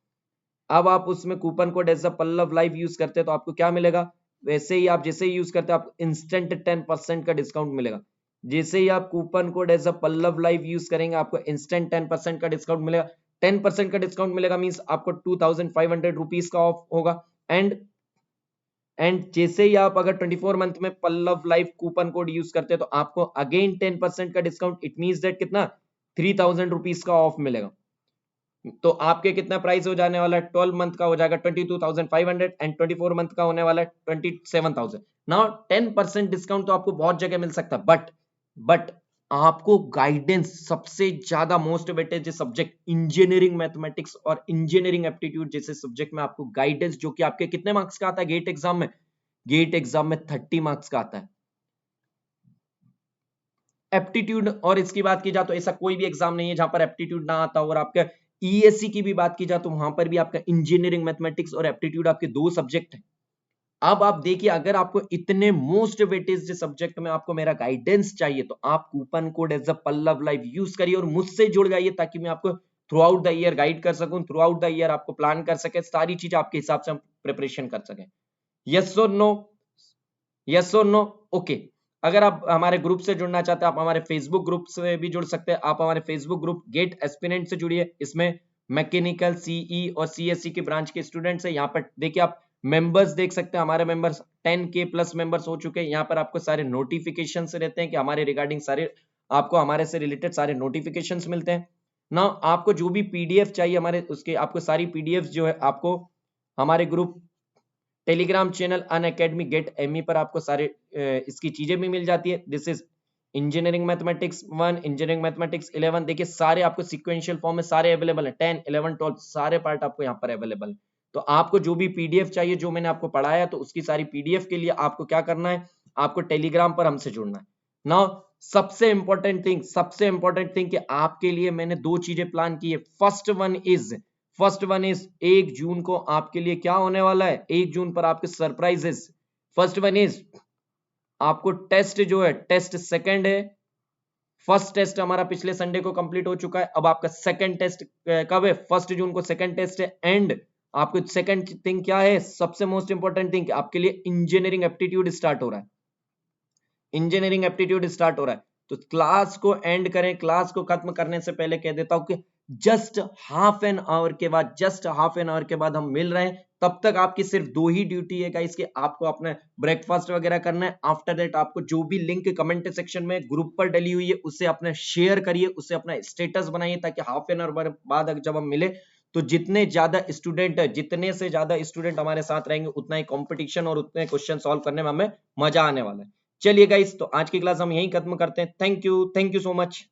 अब आप उसमें coupon code as a Pallav live use करते हैं, तो आपको क्या मिलेगा, वैसे ही आप जैसे ही यूज करते हैं, आपको इंस्टेंट 10% का डिस्काउंट मिलेगा। जैसे ही आप coupon code as a Pallav live use करेंगे, आपको इंस्टेंट 10% का डिस्काउंट मिलेगा। 10% का डिस्काउंट मिलेगा मींस आपको 2,500 रुपीज का ऑफ होगा। एंड जैसे ही आप अगर 24 मंथ में Pallav live coupon code use करते हैं, तो आपको अगेन 10% का डिस्काउंट, इट मींस दैट कितना, 3,000 रुपीज का ऑफ मिलेगा। तो आपके कितना प्राइस हो जाने वाला है, 12 मंथ का हो जाएगा 22,500 एंड 24 मंथ का होने वाला है 27,000। नाउ 10% डिस्काउंट तो आपको बहुत जगह मिल सकता है, बट आपको गाइडेंस, सबसे ज्यादा most weightage subject engineering mathematics और इंजीनियरिंग एप्टीट्यूड जैसे सब्जेक्ट में आपको गाइडेंस, जो कि आपके कितने मार्क्स का आता है गेट एग्जाम में, गेट एग्जाम में 30 मार्क्स का आता है। एप्टीट्यूड और इसकी बात की जाए तो ऐसा कोई भी एग्जाम नहीं है जहां पर एप्टीट्यूड ना आता हो। और आपका ईएससी की भी बात की जाए तो वहां पर भी आपका इंजीनियरिंग मैथमेटिक्स और एप्टीट्यूड आपके 2 सब्जेक्ट है। अब आप देखिए, अगर आपको इतने मोस्ट वेटेज सब्जेक्ट में आपको मेरा गाइडेंस चाहिए तो आप coupon code as a Pallav live use करिए और मुझसे जुड़ जाइए, ताकि मैं आपको throughout the year guide कर सकूं, थ्रू आउट द ईयर आपको प्लान कर सके, सारी चीजें आपके हिसाब से हम प्रिपरेशन कर सके। यस और नो, यस और नो, ओके। अगर आप हमारे ग्रुप से जुड़ना चाहते हैं, आप हमारे फेसबुक ग्रुप से भी जुड़ सकते हैं। आप हमारे फेसबुक ग्रुप गेट एस्पिरेंट से जुड़िए। इसमें मैकेनिकल, सीई और सीएससी के ब्रांच के स्टूडेंट्स हैं। यहाँ पर देखिए, आप मेंबर्स देख सकते हैं, हमारे मेंबर्स 10K प्लस मेंबर्स हो चुके हैं। यहाँ पर आपको सारे नोटिफिकेशंस रहते हैं कि हमारे रिगार्डिंग सारे आपको हमारे से रिलेटेड सारे नोटिफिकेशंस मिलते हैं ना। आपको जो भी पीडीएफ चाहिए हमारे उसके, आपको सारी पीडीएफ जो है आपको हमारे group Telegram channel Unacademy GATE ME पर आपको सारे इसकी चीजें भी मिल जाती है। This is engineering mathematics 1, engineering mathematics 11। देखिए सारे आपको सिक्वेंशियल फॉर्म में सारे अवेलेबल है, 10, 11, 12 सारे पार्ट आपको यहाँ पर अवेलेबल है। तो आपको जो भी पीडीएफ चाहिए जो मैंने आपको पढ़ाया तो उसकी सारी पीडीएफ के लिए आपको क्या करना है, आपको टेलीग्राम पर हमसे जुड़ना है। नाउ सबसे इंपॉर्टेंट थिंग कि आपके लिए मैंने 2 चीजें प्लान की है। फर्स्ट वन इज 1 जून को आपके लिए क्या होने वाला है, 1 जून पर आपके सरप्राइजेस। फर्स्ट वन इज आपको टेस्ट जो है, टेस्ट सेकंड है। फर्स्ट टेस्ट हमारा पिछले संडे को कंप्लीट हो चुका है। अब आपका सेकंड टेस्ट कब है, 1 जून को सेकंड टेस्ट है। एंड आपको सेकंड थिंग क्या है, सबसे मोस्ट इंपॉर्टेंट थिंग, आपके लिए इंजीनियरिंग एप्टीट्यूड स्टार्ट हो रहा है। इंजीनियरिंग एप्टीट्यूड स्टार्ट हो रहा है। तो क्लास को एंड करें, क्लास को खत्म करने से पहले कह देता हूं कि जस्ट हाफ एन आवर के बाद हम मिल रहे हैं। तब तक आपकी सिर्फ 2 ही ड्यूटी है गाइस, कि आपको अपना ब्रेकफास्ट वगैरह करना है। आफ्टर दैट आपको जो भी लिंक कमेंट सेक्शन में ग्रुप पर डली हुई है उससे अपने शेयर करिए, उससे अपना स्टेटस बनाइए, ताकि हाफ एन आवर बाद जब हम मिले तो जितने से ज्यादा स्टूडेंट हमारे साथ रहेंगे उतना ही कंपटीशन और उतने क्वेश्चन सॉल्व करने में हमें मजा आने वाला है। चलिए गाइस, तो आज की क्लास हम यहीं खत्म करते हैं। Thank you so much.